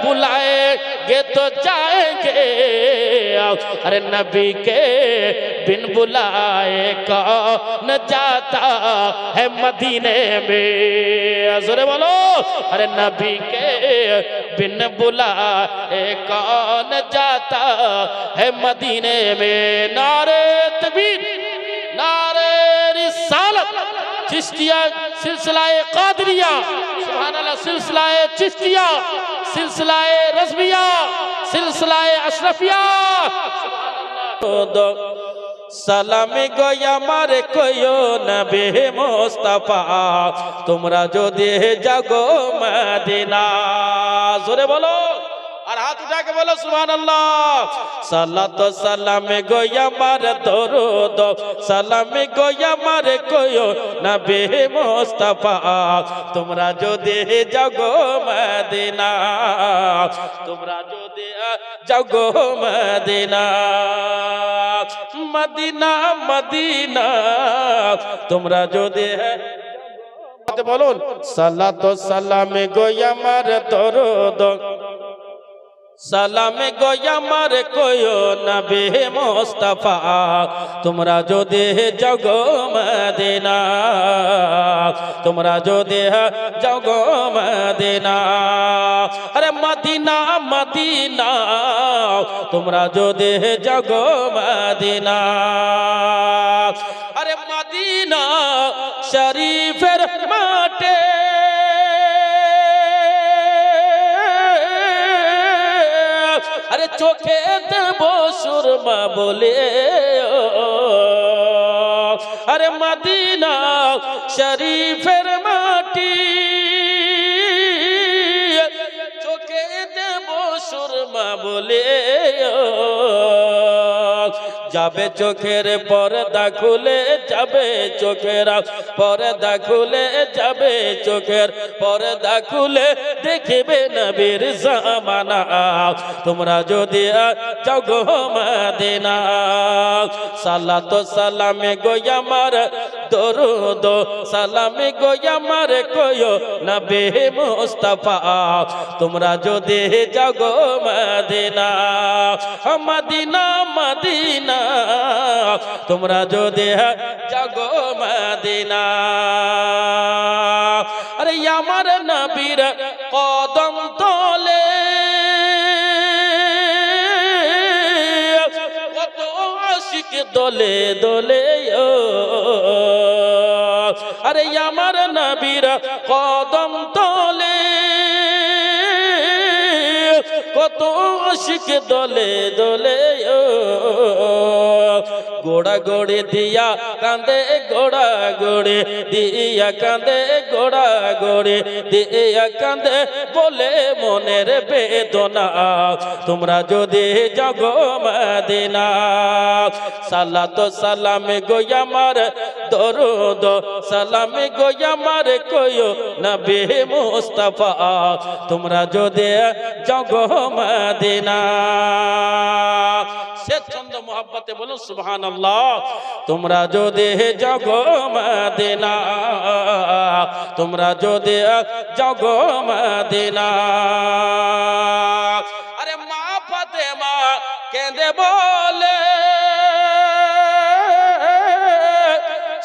बुलाएंगे तो जाएंगे। अरे नबी के बिन बुलाए कौन जाता है मदीने में, जोरे बोलो। अरे नबी के बिन बुलाए कौन जाता है मदीने में। नारे तकबीर, नारे रिसालत, चिश्तिया सिलसिलाए कादरिया, सुभान अल्लाह, सिलसिलाए चिश्तिया, सिलसिलाए रज़विया, सिलसिलाए अशरफिया। সালামি গো আমার কইও নবী মুস্তাফা, তোমরা যদি জাগো মদিনা। জোরে বলো আর হাত উঠাকে বলো সুবহানাল্লাহ। সালাত সালামে গো আমার দরুদ, সালামে গো আমার কইও নবী মুস্তাফা, তোমরা যদি জাগো মদিনা, তোমরা যদি জাগো মদিনা। মদিনা মদিনা তোমরা যদি বলুন। সালাত সালামে গো আমার দরুদ, সালামে গো আমার কইও নবী মুস্তাফা, তোমরা যদি জাগো মদিনা, তোমরা যদি জাগো মদিনা। আরে মদিনা মদিনা তোমরা যদি জাগো মদিনা। আরে মদিনা শরীফের মাঠে আরে চোখে দেব সুরমা বলে, আরে মদিনা শরীফের মাটি চোখে দেব সুরমা বলে। যাবে চোখের পর্দা খুলে, যাবে চোখের পর্দা খুলে, যাবে চোখের পর্দা খুলে, দেখিবে নবীর জামানা, তোমরা যদি জাগো মদিনা। সালাত সালামে গো আমার দরুদ, সালামে গো আমার কইও নবী মুস্তাফা, তোমরা যদি জাগো মদিনা। মদিনা মদিনা তোমরা যদি জাগো মদিনা। আরে আমার নবীর কদম তলে কত আশিক দোলে দোলে, আরে আমার নবীর কদম তলে কত আশিক দোলে দোলে। গোড়া গোড়ে দিয়া কান্দে, গোড়া গোড়ে দিয়া কান্দে, গোড়া গোড়ে দিয়া কান্দে, বলে মনের বেদনা, তোমরা যদি জাগো মদিনা। সালাত সালামে গো আমার দরুদ, সালামে গো আমার কইও নবী মুস্তাফা, তোমরা যদি জাগো মদিনা। সে ছন্দ মোহাব্বতে বলো সুবহানাল্লাহ। তোমরা যদি জাগো মদিনা, তোমরা যদি জাগো মদিনা। আরে মা ফাতেমা কেঁদে বলে,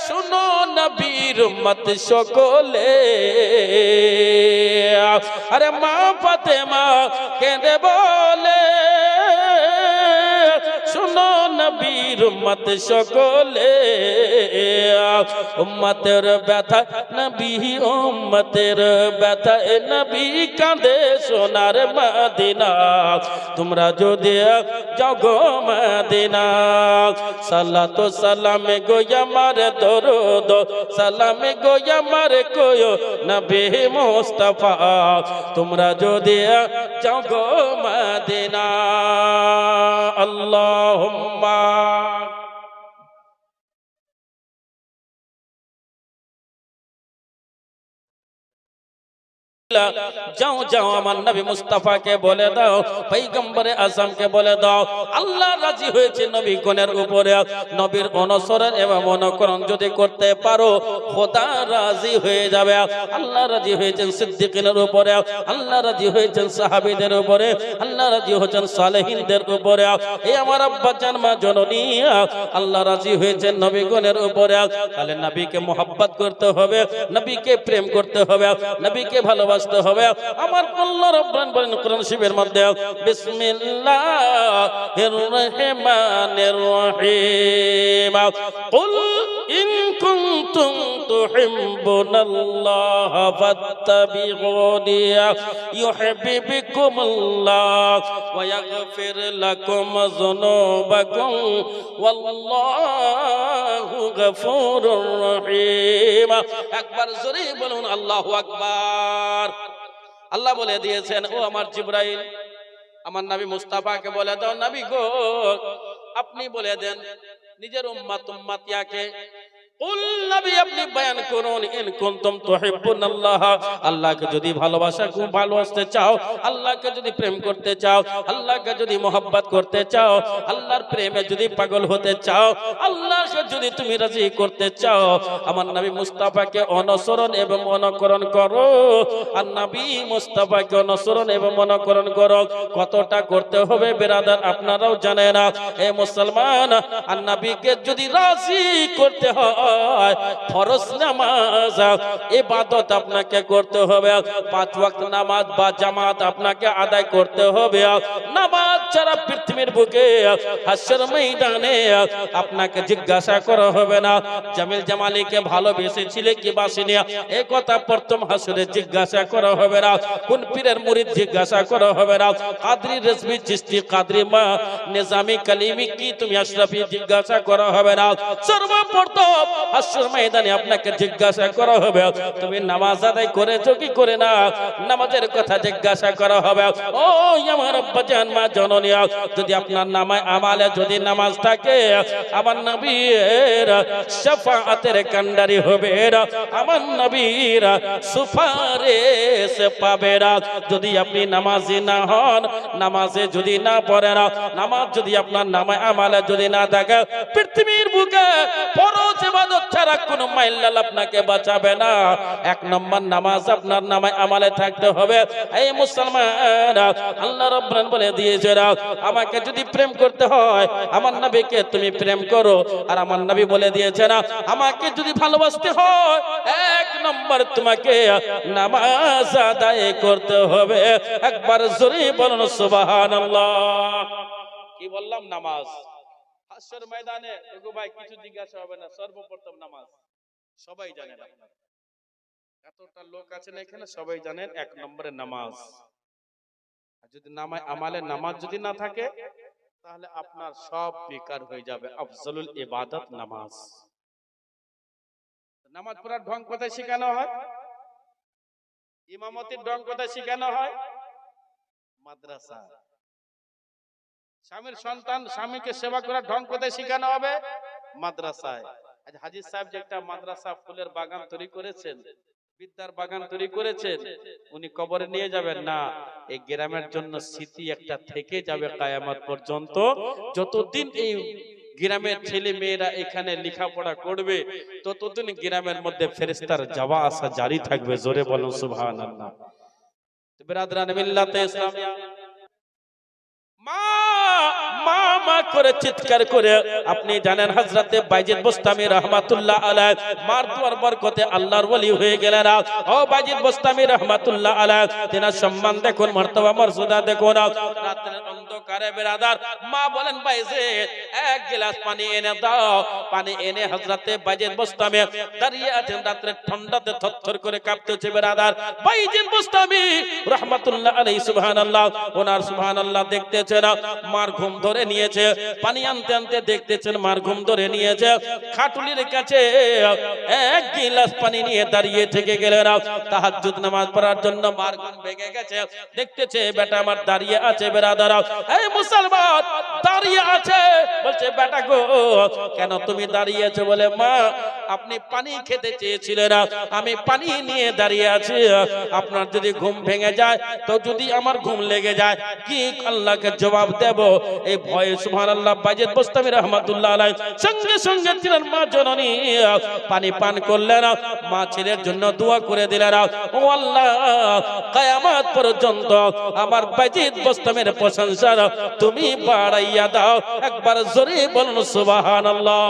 শুনো নবীর উম্মত সকলে। আরে মা ফাতেমা কেঁদে বলে, শুনো নবীর উম্মত সকলে। উম্মতের ব্যথা নবী, উম্মতের ব্যথা নবী কাঁদে সোনার মদিনা, তোমরা যদি জাগো মদিনা। সালাত সালামে গো আমার দরুদ, সালামে গো আমার কইও নবী মুস্তাফা, তোমরা যদি জাগো মদিনা। আল্লাহুম্মা যাও যাও আমার নবী মুস্তাফাকে বলে দাও, পয়গম্বরে আজমকে বলে দাও, আল্লাহ রাজি হয়েছে নবী গণের উপরে। নবীর অনুসরণ এবং অনুকরণ যদি করতে পারো, খোদা রাজি হয়ে যাবে। আল্লাহ রাজি হয়েছেন সিদ্দিকীনের উপরে, আল্লাহ রাজি হয়েছেন সাহাবীদের উপরে, আল্লাহ রাজি হয়েছেন সালেহিনদের উপরে। এই আমার আব্বা জান মা জননী, আল্লাহ রাজি হয়েছেন নবী গণের উপরে। তাহলে নবীকে মোহাব্বত করতে হবে, নবীকে প্রেম করতে হবে, নবীকে ভালোবাসতে হবে। আমার আল্লাহ রাব্বুল বলেন কোরআন শরীফের মধ্যে, বিসমিল্লাহির রহমানির রহিম, কুল ইন কুনতুম তুহিব্বুনাল্লাহ ফাত্তাবিউনি ইউহিব্বুকুমুল্লাহ ওয়া ইয়াগফির লাকুম যুনুবাকুম ওয়াল্লাহু গফুরুর রহিম। একবার জোরে বলুন আল্লাহু আকবার। আল্লাহ বলে দিয়েছেন, ও আমার জিবরাইল, আমার নবী মুস্তাফাকে বলে দাও, নবী গো আপনি বলে দেন নিজের উম্মত উম্মতিয়াকে, কুল নবী আপনি বয়ান করুন, ইন কুনতুম তুহিব্বুনাল্লাহ, আল্লাহকে যদি ভালোবাসতে চাও, আল্লাহকে যদি প্রেম করতে চাও, আল্লাহকে যদি মোহাব্বত করতে চাও, আল্লাহর প্রেমে যদি পাগল হতে চাও, আল্লাহকে যদি তুমি রাজি করতে চাও, আমার নবী মুস্তাফাকে অনুসরণ এবং অনুকরণ করো। আর নবী মুস্তাফাকে অনুসরণ এবং অনুকরণ করো। কতটা করতে হবে বিরাদার আপনারাও জানেন না। হে মুসলমান, আর নবীকে যদি রাজি করতে হয়, ফরজ নামাজ ইবাদত আপনাকে করতে হবে, 5 ওয়াক্ত নামাজ বা জামাত আপনাকে আদায় করতে হবে। নামাজ ছাড়া পৃথিবীর বুকে হাসর ময়দানে আপনাকে জিজ্ঞাসা করা হবে না জামিল জামালিকে ভালোবেসেছিলে কি বাসিনি, এই কথা প্রথম হাসরে জিজ্ঞাসা করা হবে না। কোন পীরের মুরিদ জিজ্ঞাসা করা হবে না। কাদরি রেজভী চিশতি কাদরি মা নিজামি কালিমি কি তুমি আশরাফি জিজ্ঞাসা করা হবে না। সর্বপ্রথম হাসর ময়দানে আপনাকে জিজ্ঞাসা করা হবে তুমি নামাজ আদায় করেছো কি করে না, নামাজের কথা জিজ্ঞাসা করা হবে। ও আমার আব্বা জান মা জননী, যদি আপনার নামায় আমালে যদি নামাজ থাকে, আমার নবীর শাফাআতের কান্ডারি হবে, আমার নবীর সুপারিশ পাবে। যদি আপনি নামাজি না হন, নামাজে যদি না পড়েন, নামাজ যদি আপনার নামায় আমালে যদি না থাকে, পৃথিবীর বুকে ফরজ ইবাদত ছাড়া কোনো মাইল আপনাকে বাঁচাবে না। 1 নম্বর নামাজ আপনার নামায় আমালে থাকতে হবে। এই মুসলমান, আল্লাহ রাব্বুল বলে দিয়েছে, আমাকে যদি প্রেম করতে হয়, আমার নবীকে তুমি প্রেম করো। আর আমার নবী বলে দিয়েছে না, আমাকে যদি ভালোবাসতে হয়, 1 নম্বর তোমাকে নামাজ আদায় করতে হবে। একবার জোরে বলুন সুবহানাল্লাহ। কি বললাম? নামাজ। হাসর ময়দানে ওগো ভাই কিছু জিজ্ঞাসা হবে না, সর্বপ্রথম নামাজ। সবাই জানেন, আপনারা এতটা লোক আছেন এখানে, সবাই জানেন 1 নম্বরে নামাজ। আর যদি নামায় আমালে নামাজ যদি না থাকে, তাহলে আপনার সব বেকার হয়ে যাবে। আফজলুল ইবাদত নামাজ। নামাজ পড়ার ঢং কোথায় শেখানো হয়? ইমামতির ঢং কোথায় শেখানো হয়? মাদ্রাসা। স্বামীর সন্তান স্বামীকে সেবা করার ঢং কোথায় শেখানো হবে? মাদ্রাসায়। আজ হাজী সাহেব যে একটা মাদ্রাসা ফুলের বাগান তৈরি করেছেন, বিদ্যার বাগান তৈরি করেছেন, উনি কবরে নিয়ে যাবেন না, এই গ্রামের জন্য স্মৃতি একটা থেকে যাবে কিয়ামত পর্যন্ত। যতদিন এই গ্রামের ছেলে মেয়েরা এখানে লেখাপড়া করবে, ততদিন গ্রামের মধ্যে ফেরেশতার যাওয়া আসা জারি থাকবে। জোরে বলুন সুবহানাল্লাহ। বিরাদরান মিল্লাতে ইসলামিয়া, মা করে চিৎকার করে, আপনি জানেন হযরতে বাইজিদ বুস্তামি রাহমাতুল্লাহ আলাইহি মার দুয়ার বরকতে আল্লাহর ওলি হয়ে গেলেন। ও বাইজিদ বুস্তামি রাহমাতুল্লাহ আলাইহি, তেনার সম্মান দেখুন, মর্তবা মর্যাদা দেখুন। রাতের অন্ধকারে বিরাদার মা বলেন, বাইজিদ 1 গ্লাস পানি এনে দাও। পানি এনে হযরতে বাইজিদ বুস্তামি দাঁড়িয়ে আছেন, রাতের ঠান্ডাতে থরথর করে কাঁপতেছে বিরাদার। বাইজিদ বুস্তামি রাহমাতুল্লাহ আলাইহি সুবহানাল্লাহ, ওনার সুবহানাল্লাহ দেখতেছেন, মার ঘুম ধরে নিয়েছে। পানি আনতে আনতে দেখতেছেন মার ঘুম ধরে নিয়েছে। খাটুলির কাছে 1 গিলাস পানি নিয়ে দাঁড়িয়ে থেকে গেলেন তাহাজ্জুদ নামাজ পড়ার জন্য। মার ঘুম ভেঙে গেছে, দেখতেছে বেটা আমার দাঁড়িয়ে আছে। বেরাদার, এই মুসলমান দাঁড়িয়ে আছে, বলছে বেটা গো কেন তুমি দাঁড়িয়ে আছো? বলে মা আপনি পানি খেতে চেয়েছিলেন, আমি পানি নিয়ে দাঁড়িয়ে আছি। আপনার যদি ঘুম ভেঙে যায়, তো যদি আমার ঘুম লেগে যায়, কি আল্লাহকে জবাব দেব? এই ভয়ে সুবহানাল্লাহ বাজিদ বোস্তামি রহমাতুল্লাহ আলাইহি সঙ্গে সঙ্গে তিনার মা জননী পানি পান করলেন। মা ছেলের জন্য দোয়া করে দিলেন, ও আল্লাহ, কিয়ামত পর্যন্ত আমার বাজিদ বোস্তামের প্রশংসা তুমি বাড়াইয়া দাও। একবার জোরে বলুন সুবহানাল্লাহ।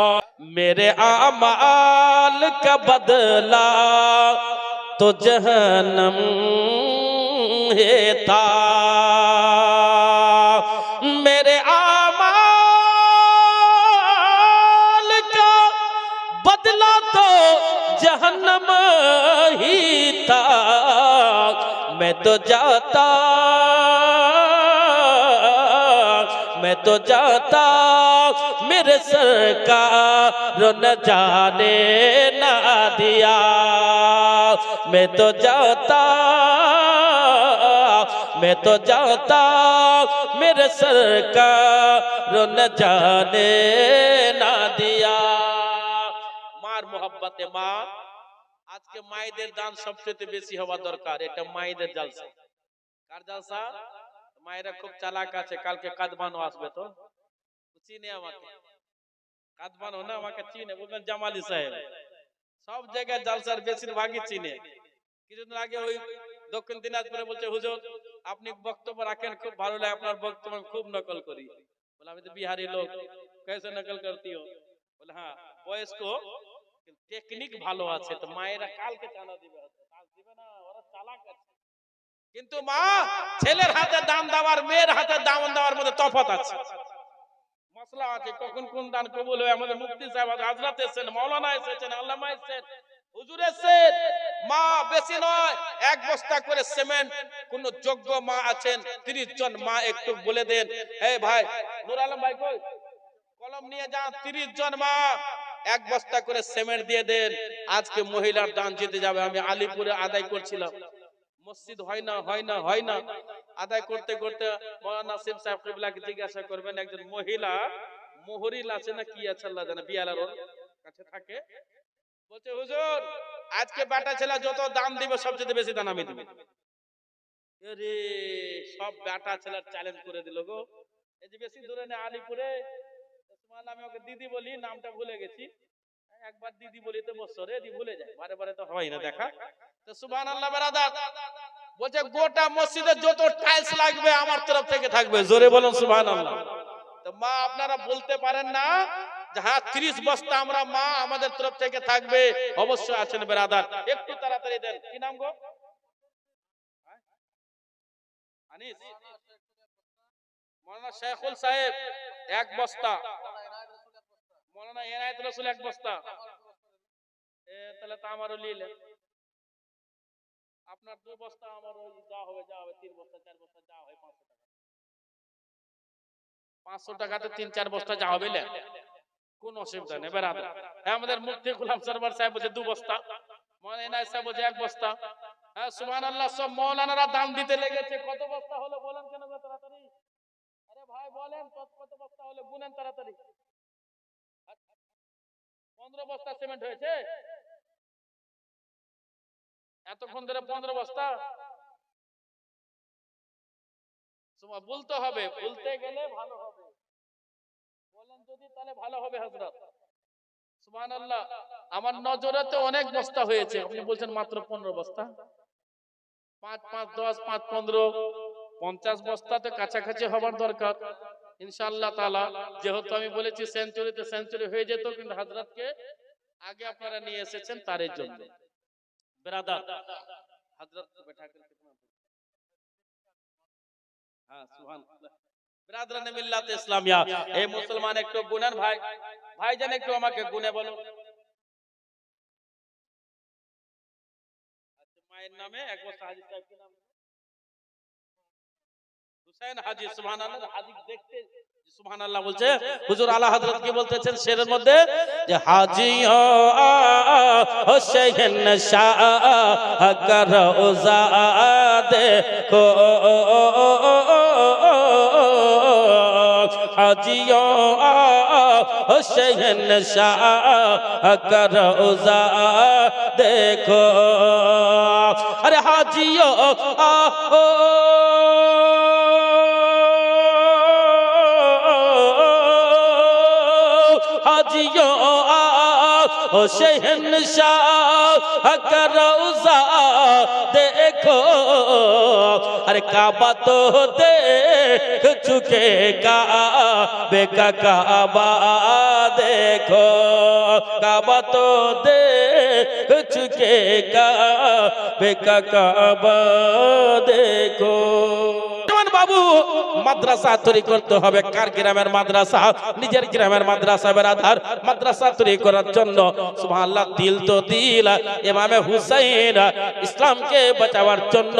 मेरे आमाल का बदला तो जहन्नम है था, मेरे आमाल का बदला तो जहन्नम ही था। मैं तो जाता, मैं तो जाता, मेरे सरकार न जाने ना दिया। मैं तो जाता, मैं तो जाता, मेरे सरकार न जाने ना दिया। মার মোহাব্বতে মা। আজকে মায়েদের দান সবচেয়ে বেশি হওয়া দরকার। এটা মায়েদের জলসা। কার জলসা? মায়েরা খুব চালাক আছে। কালকে কাদবানো আসবে, তো চিনে আমাকে, কাদবানো না আমাকে চিনে, বলবেন জামালি সাহেব। সব জায়গায় জালসার বেশিরভাগই চিনে। কিছুদিন আগে ওই দক্ষিণ দিনাজপুরে বলছে, হুজুর আপনি বক্তব্য রাখেন, খুব ভালো লাগে, আপনার বক্তব্য খুব নকল করি। বলে আমি তো বিহারি লোক, कैसे नकल करती हो? বলে হ্যাঁ, বয়স্ক টেকনিক ভালো আছে। তো মায়েরা কালকে চাঁদা দিবে, আজ দিবে না, ওরা চালাক আছে। কিন্তু মা ছেলের হাতে দান দেওয়ার মেয়ের হাতে দান দেওয়ার মধ্যে তফাৎ আছে, মশলা আছে। কখন কোন দান কবুল হয়? আমাদের মুফতি সাহেব হযরত এসেছেন, মাওলানা এসেছেন, আল্লামা এসেছেন, হুজুর এসেছেন। মা বেশি নয়, এক বস্তা করে সিমেন্ট। কোন যোগ্য মা আছেন 30 জন মা একটু বলে দেন, এই ভাই নূর আলম ভাই কই, কলম নিয়ে যান, 30 জন মা এক বস্তা করে সিমেন্ট দিয়ে দেন। আজকে মহিলার দান জিতে যাবে। আমি আলিপুরে আদায় করছিলাম, মসজিদ হয় না হয় না হয় না, আদায় করতে করতে মাওলানা নাসিম সাহেব কিবলাকে জিজ্ঞাসা করবেন, একজন মহিলা মোহরিল আছে না কি আছে আল্লাহ জানে, বিয়ালার কাছে থাকে, বলছে হুজুর আজকে বেটা ছেলে যত দান দিবে সবচেয়ে বেশি দান আমি দেব। আরে সব বেটা ছেলের চ্যালেঞ্জ করে দিল গো। এই যে বেশি দূরে না আলিপুরে, আমি ওকে দিদি বলি, নামটা ভুলে গেছি। একবার দিদি বলি তো বছরে দি ভুলে যায়, বারে বারে তো হয় না দেখা। তো সুবহানাল্লাহ বারাদাত বলছে গোটা মসজিদে যত টাইলস লাগবে আমার তরফ থেকে থাকবে। জোরে বলুন সুবহানাল্লাহ। তো মা আপনারা বলতে পারেন না যে হ্যাঁ 30 বস্তা আমরা মা আমাদের তরফ থেকে থাকবে? অবশ্যই আছেন বারাদাত, একটু তাড়াতাড়ি দেন। কি নাম গো? আনিস মাওলানা শেখুল সাহেব এক বস্তা, মাওলানা এনায়েত রাসূল এক বস্তা। তাহলে তো আমারও নিলে, আপনার 2 বস্তা, আমার ওই যা হবে 3 বস্তা 4 বস্তা যা হয় 500 টাকা। 500 টাকাতে 3-4 বস্তা যা হবে, কোন অসুবিধা নেই বারাদার। হ্যাঁ আমাদের মুফতি গোলাম সরওয়ার সাহেব বলছে 2 বস্তা, মাওলানা এনায়েত সাহেব বলছে 1 বস্তা। হ্যাঁ সুবহানাল্লাহ, সব মাওলানারা দান দিতে লেগেছে। কত বস্তা হলো বলেন কেন তাড়াতাড়ি? আরে ভাই বলেন কত বস্তা হলো, গুনেন তাড়াতাড়ি। 15 বস্তা সিমেন্ট হয়েছে এতক্ষণ ধরে, 15 বস্তা। বলতে হবে, বলতে গেলে ভালো হবে, বলেন যদি তাহলে ভালো হবে হযরত। সুবহানাল্লাহ, আমার নজরে তো অনেক বস্তা হয়েছে, আপনি বলছেন মাত্র 15 বস্তা। 5 5 10 5 15 50 বস্তা তো কাছাকাছি হবার দরকার ইনশাআল্লাহ তাআলা। যেহেতু আমি বলেছি সেঞ্চুরিতে সেঞ্চুরি হয়ে যেত, কিন্তু হযরতকে আগে আপনারা নিয়ে এসেছেন তার জন্য। बिरादर हजरत को बैठा कर कितना, हाँ सुभान अल्लाह। बिरादर ने मिल्लत इस्लामिया, ए मुसलमान एक तो गुनन भाई, भाईजान एक तो আমাকে গুনে বলো। আচ্ছা মায়ের নামে এক বছর হাজী সাহেব কি নাম? হুসেন হাজী। সুবহানাল্লাহ, হাজী দেখতে সুবহানাল্লাহ বলছে। হুজুর আলা হযরত কি বলতেছেন শেরের মধ্যে, যে হাজী হুসেন শাহ কর রওজা দেখো, হাজী शहंशाह का रोजा देखो। अरे हाजियो आओ हाजियो आओ शहंशाह का रोजा देखो। अरे काबा तो देख चुके काबे का काबा देखो। काबा तो देख चुके काबे का काबा देखो। বাবু মাদ্রাসা তৈরি করতে হবে। কার গ্রামের মাদ্রাসা? নিজের গ্রামের মাদ্রাসা বেরাদার। মাদ্রাসা তৈরি করার জন্য সুবহানাল্লাহ দিল তো দিল ইমামে হুসাইন ইসলামকে বাঁচাবার জন্য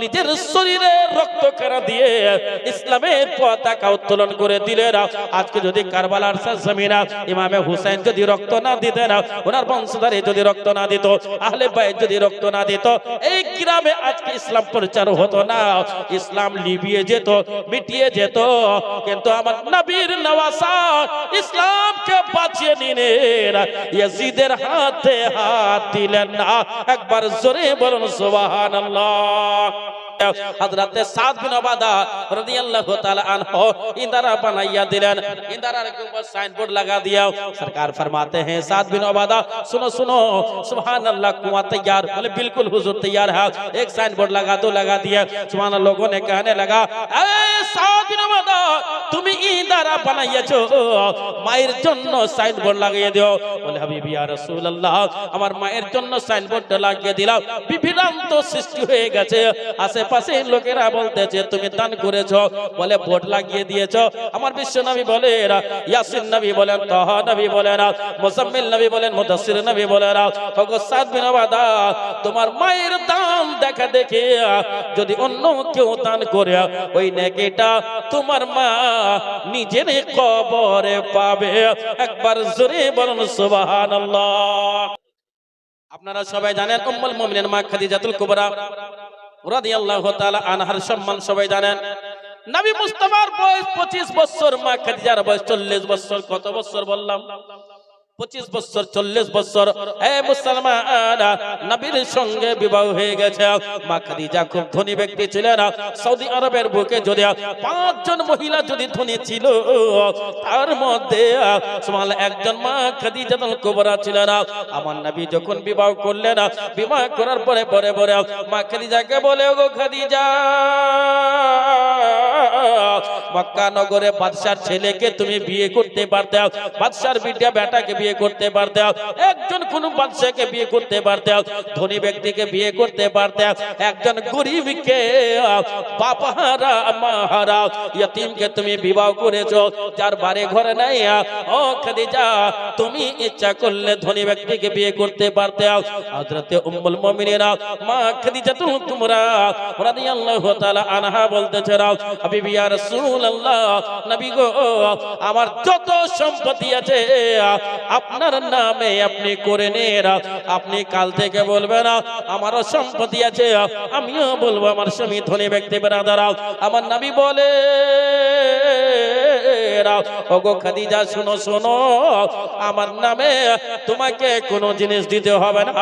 নিজের শরীরে রক্ত কেরা দিয়ে ইসলামের পতাকা উত্তোলন করে দিলেন। আজকে যদি কারবালার জমিনা ইমামে হুসাইন যদি রক্ত না দিতেন, ওনার বংশধর যদি রক্ত না দিত, আহলে বাইত যদি রক্ত না দিত, এই গ্রামে আজকে ইসলাম প্রচার হতো না। ইসলাম লিবিয়ে যেত, মিটিয়ে যেত। কিন্তু আমার নবীর নওয়াসা ইসলামকে বাঁচিয়ে নিলেন, ইয়াজিদের হাতে হাত দিলেন না। একবার জোরে বলুন সুবহানাল্লাহ। হযরত সাদ বিন উবাদা রাদিয়াল্লাহু তাআলা আনহু ইন্দারা বানাইয়া দিলেন। इंदारा के ऊपर साइन बोर्ड लगा दिया। सरकार फरमाते हैं साद बिन उबादा सुनो सुनो सुभान अल्लाह कुआं तैयार। बोले बिल्कुल हुजूर तैयार है। एक साइन बोर्ड लगा दो, लगा दिया। सुभान अल्लाह लोगों ने कहने लगा ए साद बिन उबादा তুমি ইন্দারা বানাইয়াছো, মায়ের জন্য সাইন বোর্ড লাগিয়ে দিও। বলে হাবিবি ইয়া রাসূলুল্লাহ আমার মায়ের জন্য সাইন বোর্ড লাগিয়ে দিলাম, বিভ্রান্ত সৃষ্টি হয়ে গেছে। আশেপাশে লোকেরা বলতেছে তুমি দান করেছো। বলে বোর্ড লাগিয়ে দিয়েছো। আমার বিশ্ব নবী বলেন, ইয়াসিন নবী বলেন, তাহা নবী বলেন, মুজাম্মিল নবী বলেন, মুদাসসির নবী বলেন, ওগো সাদ বিন উবাদা তোমার মায়ের দান দেখা দেখে যদি অন্য কেউ দান করে ওই নেকিটা তোমার মা নিজের কবরে পাবে। একবার জোরে বলুন সুবহানাল্লাহ। আপনারা সবাই জানেন উম্মুল মুমিনিন মা খাদিজাতুল কুবরা রাদিয়াল্লাহু তাআলা আনহার সম্মান সবাই জানেন। নবী মুস্তাফার বয়স 25 বছর, মা খাদিজার বয়স 40 বছর। কত বছর বললাম? 25 বছর 40 বছর। হে মুসলমান, নবীর সঙ্গে বিবাহ হয়ে গেছে। মা খাদিজা খুব ধনী ব্যক্তি ছিলেন। সৌদি আরবের বুকে যদি 5 জন মহিলা যদি ধনী ছিল, তার মধ্যে সুবহানাল্লাহ একজন মা খাদিজাতুল কুবরা ছিলেন। আমার নবী যখন বিবাহ করলেন, বিবাহ করার পরে পরে পরে মা খাদিজাকে বলে ওগো খাদিজা, মক্কা নগরে বাদশার ছেলেকে তুমি বিয়ে করতে পারতে, বাদশার বেটাকে বিয়ে করতে পারতে, একজন কোন বাদশাকে বিয়ে করতে পারতে, ধনী ব্যক্তিকে বিয়ে করতে পারতে, একজন গরিবকে বাপাহারা মাহারা ইয়তিমকে তুমি বিবাহ করেছো, যার বাড়ি ঘরে নাই। ও খাদিজা তুমি ইচ্ছা করলে ধনী ব্যক্তিকে বিয়ে করতে পারতে। হযরতে উম্মুল মুমিনিনা মা খাদিজাতুল কুবরা রাদিয়াল্লাহু তাআলা আনহা বলতেছেন, হাবিবি ইয়া রাসূলুল্লাহ নবী গো আমার যত সম্পত্তি আছে আপনার নামে আপনি করে নেন। আপনি কাল থেকে বলবেন আমারও সম্পত্তি আছে, আমিও বলবো আমার স্বামী ধনী ব্যক্তি বেরাদারা। আমার নবী বলে ওগো খাদিজা শোনো শোনো, আমার নামে তোমাকে কোনো জিনিস দিতে হবে না,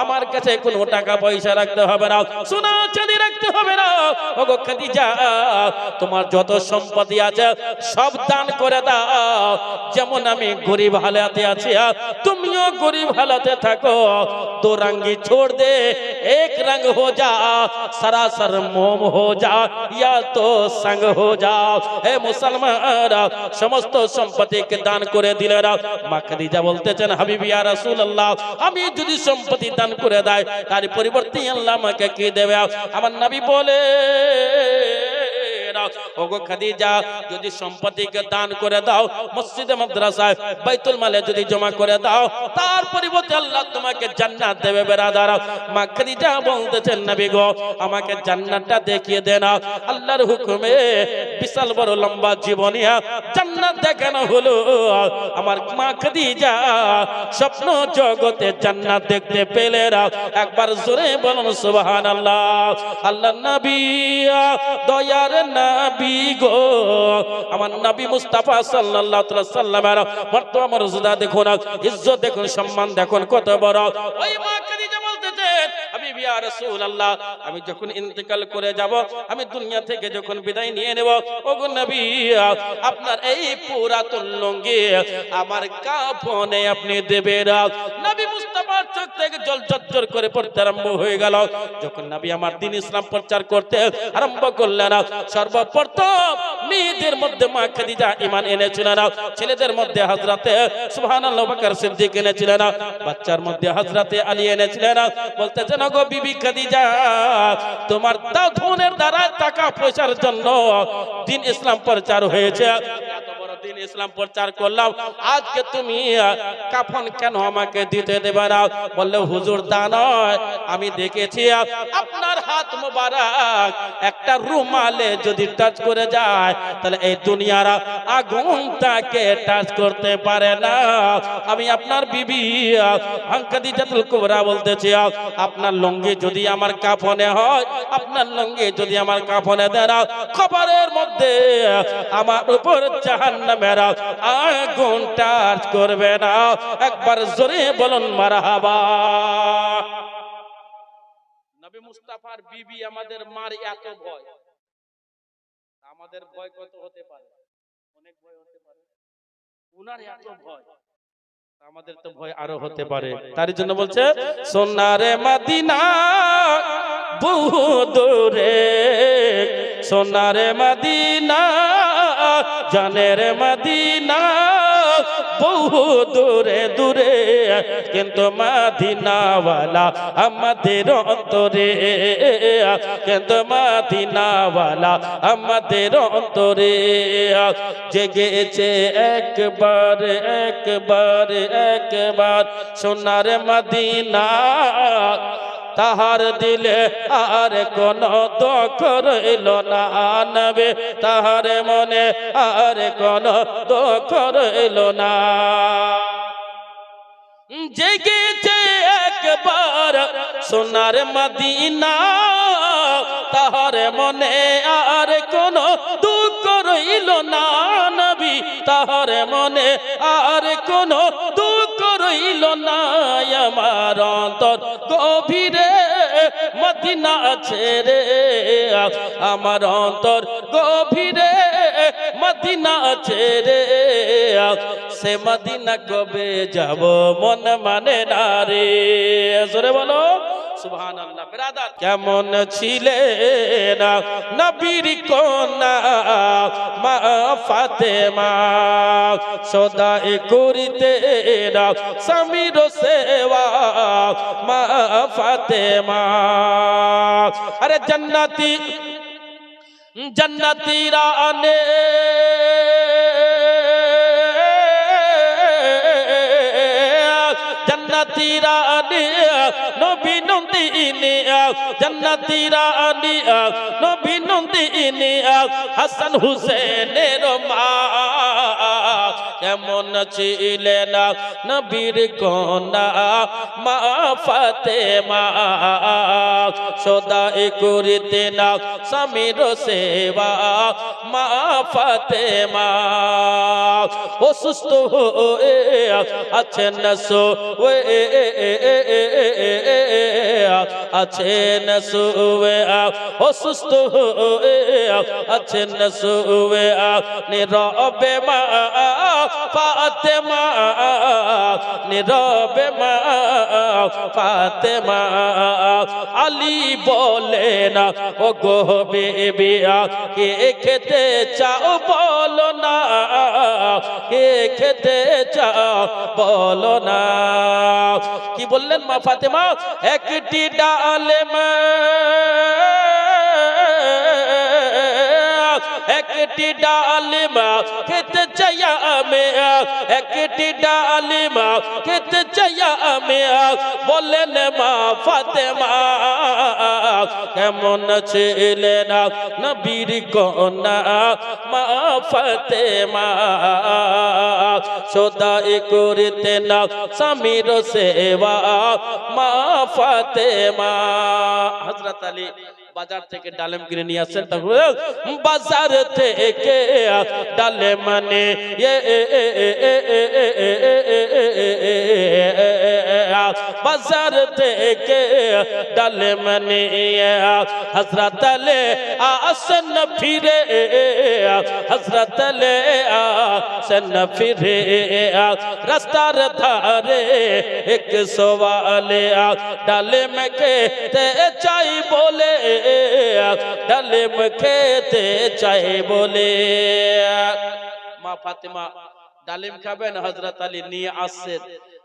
আমার কাছে কোনো টাকা পয়সা রাখতে হবে না, সোনা চাঁদি রাখতে হবে না। ওগো খাদিজা তোমার যত সম্পত্তি আছে সব দান করে দাও। যেমন আমি গরিব হালাতে আছি, তুমিও গরিব হালাতে থাকো। दो रंगी छोड़ दे एक रंग हो जा, सरासर मोम हो जा या तो संग हो जा। हे मुसलमान समस्त सम्पत्ति के दान करे दिलेन। मा खादिजा बोलतेছেন হাবিবি ইয়া রাসূলুল্লাহ আমি যদি সম্পত্তি দান করে দেই তার পরিবর্তে আল্লাহ আমাকে কি দেবে? আমার নবী বলে ওগো খাদিজা যদি সম্পত্তিকে দান করে দাও, মসজিদে মাদ্রাসায় বাইতুল মালে যদি জমা করে দাও, তার পরিবর্তে আল্লাহ তোমাকে জান্নাত দেবে বেরাদার। মা খাদিজা বলতেছেন নবী গো আমাকে জান্নাতটা দেখিয়ে দেন। আল্লাহর হুকুমে বিশাল বড় লম্বা জীবনী জান্নাত জান্নাত দেখানো হলো। আমার মা খাদিজা স্বপ্ন জগতে জান্নাত দেখতে পেলেন। একবার জোরে বলুন সুবহানাল্লাহ। আল্লাহর নবী, দয়ার নবী গো, আমার নবী মুস্তাফা সাল্লাল্লাহু আলাইহি সাল্লামের মর্তবা মর্যাদা দেখুন, ইজ্জত দেখুন, সম্মান দেখুন কত বড়। ওই মা খাদিজা বলতেছেন, হাবিবি ইয়া রাসূলুল্লাহ, আমি যখন ইন্তেকাল করে যাব, আমি দুনিয়া থেকে যখন বিদায় নিয়ে নেব, ওগো নবী, আপনার এই পুরাতন লুঙ্গি আমার কাফনে আপনি দেবেন। নবী মুস্তাফার চোখ থেকে জল ঝরঝর করে পড়তে আরম্ভ হয়ে গেল। যখন নবী আমার দ্বীন ইসলাম প্রচার করতে আরম্ভ করলেন, সর্বপ্রথম মেয়েদের মধ্যে মা খাদিজা ঈমান এনেছিলেন, ছেলেদের মধ্যে হযরতে সুবহানাল্লাহ বকর সিদ্দিক এনেছিলেন, বাচ্চার মধ্যে হযরতে আলী এনেছিলেন। বলতেছেন, ওগো বিবি খাদিজা, তোমার ধনের দ্বারা টাকা পয়সার জন্য দ্বীন ইসলাম প্রচার হয়েছে, এত বড় দ্বীন ইসলাম প্রচার করলাম, আজকে তুমি কাফন কেন আমাকে দিতে দেবে না? বললে, হুজুর তা নয়, আমি দেখেছি আপনার হাত মোবারক একটা রুমালে যদি টাচ করে যায়, তাহলে এই দুনিয়ার আগুনটাকে টাচ করতে পারে না। আমি আপনার বিবি খাদিজাতুল কুবরা বলতেছি, আপনার লুঙ্গি যদি আমার কাফনে হয়, আপনার লুঙ্গি যদি আমার কাফনে দেন, খবরের মধ্যে আমার উপর জাহান্নামের আগুন টাচ করবে না। একবার জোরে বলুন মারহাবা। নবী মুস্তাফার বিবি আমাদের মার এত ভয়, আমাদের ভয় কত হতে পারে? অনেক ভয় হতে পারে। উনার এত ভয়, আমাদের তো ভয় আরো হতে পারে। তার জন্য বলছে, সোনারে মদিনা বহু দূরে, সোনারে মদিনা জানের মদিনা বহু দূরে দূরে, কিন্তু মদিনাওয়ালা আমাদের অন্তরে, কিন্তু মদিনাওয়ালা আমাদের অন্তরে। জেগেছে একবার একবার একবার সোনার মদিনা, তাহার দিলে আর কোন দুঃখ রইল না, নবী তাহার মনে আর কোন দুঃখ রইল না। জেগেছে একবার সোনার মদিনা, তাহার মনে আর কোন দুঃখ রইল না, নবী তাহার মনে আর কোন দুঃখ রইল না। আমার অন্তর গভীরে মদিনা আছে রে, আমার অন্তর গভীরে মদিনা আছে রে, সে মদিনা কবে যাব মন মানে না রে। জোরে বলো সুবহানাল্লাহ। ব্রাদার, কেমন ছিলেন নবীর কন্যা মা ফাতেমা, সদাই করিতেন স্বামীর সেবা মা ফাতেমা। আরে জান্নাতি জান্নাতীরা আনে জান্নাতীরা আনে নবী নন্দিনী, জান্নাতীরা আনে নবী নন্দিনী, হাসান হুসেনের মা। কেমন ছিলেন নবীর কন্যা মা ফাতেমা, সদাই করিতেন স্বামীর সেবা মা ফাতেমা। অসুস্থ হয়ে আছেন আছেন শুয়ে, অসুস্থ হয়ে আছেন শুয়ে, নীরবে মা ফাতেমা, নীরবে মা ফাতেমা। আলী বলেন, ও গো বিবি কে খেতে চাও বলো না, কে খেতে চাও বলো না। কি বললেন মা ফাতেমা? একটি ডালে মা, একটি ডালিমা খেতে চাই আমি, একটি ডালিমা খেতে চাই আমি। বলেন মা ফাতেমা, কেমন ছিলেন নবীর কন্যা মা ফাতেমা সদাই করতেন স্বামীর সেবা মা ফাতেমা হযরত আলী বাজার থেকে ডালিম কিনে নিয়ে আসেন তারপর বাজার থেকে ডালিম মানে বাজার থেকে ডালিম নিয়ে হযরত আলী আসেন ফিরে হযরত আলী আসেন ফিরে রাস্তার ধারে এক সওয়ালে ডালিম খেতে চাই বলে ডালিম খেতে চাই বলে মা ফাতেমা ডালিম খাবেন হযরত আলী নিয়ে আসেন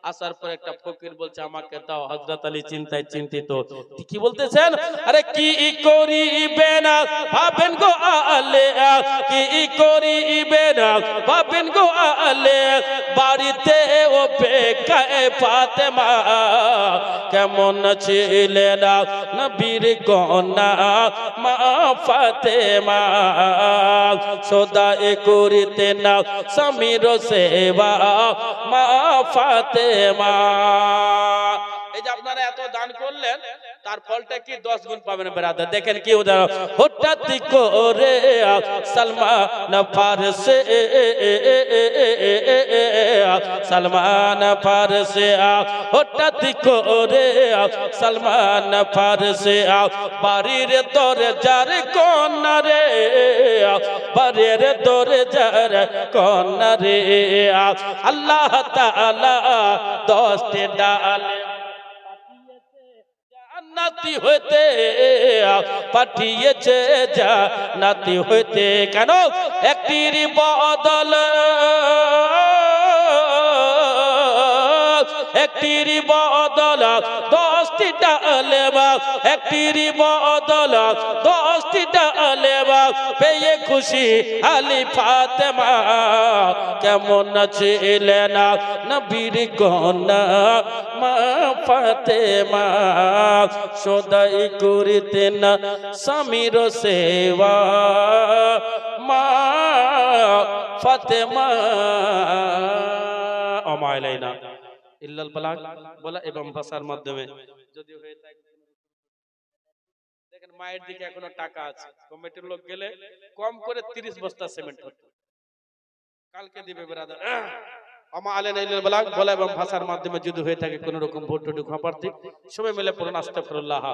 আসার পর একটা ফকির বলছে আমাকে দাও হযরত আলী চিন্তায় চিন্তিত কি বলতেছেন আরে কি করিবে না ভাবেন গো আলে কি করিবে না ভাবেন গো আলে বাড়িতে ও বেকায় ফাতেমা কেমন ছিলেন নবীর কন্যা মা ফাতেমা সদাই করিতেন স্বামীর সেবা মা ফাতেমা এই যে আপনারা এত দান করলেন তার ফলটা কি 10 গুণ পাবেন ব্রাদার দেখেন কি উদাহরণ হঠাৎ করে সালমান ফারসি সালমান ফারসি হঠাৎ করে সালমান ফারসি বাড়ির দরজার কন্যা রে বাড়ির দরজার কন্যা রে আল্লাহ তাআলা 10টি ডাল নাতি হইতে পাঠিয়েছে জান্নাতি হইতে কেন একটির বদল একটির বদল 10টি ডালেবা একটির বদল 10টি ডালেবা পেয়ে খুশি আলী ফাতেমা কেমন ছিলেন নবীর কন্যা মা ফাতেমা সদাই করিতেন স্বামীর সেবা মা ফাতেমা আমাইলাইনা ইল্লাল বালাগ বলা এবং ভাষার মাধ্যমে যদি হয়ে থাকে দেখেন মায়ের দিকে এখনো টাকা আছে কমিটির লোক গেলে কম করে 30 বস্তা সিমেন্ট হতো কালকে দিবে ব্রাদার আমা আলাইনা ইল্লাল বালাগ বলা এবং ভাষার মাধ্যমে যদি হয়ে থাকে কোন রকম ভোট টুটু খাপার্থী সবাই মিলে পড়ুন আস্তাগফিরুল্লাহ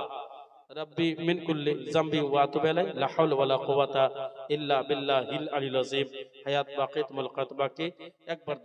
রব্বি মিন কুল্লি জামবি ওয়া আতুবু ইলাই লা হাওলা ওয়ালা কুওয়াতা ইল্লা বিল্লাহিল আলিল আযীম হায়াত বাকিত মুলকাত বাকি একবার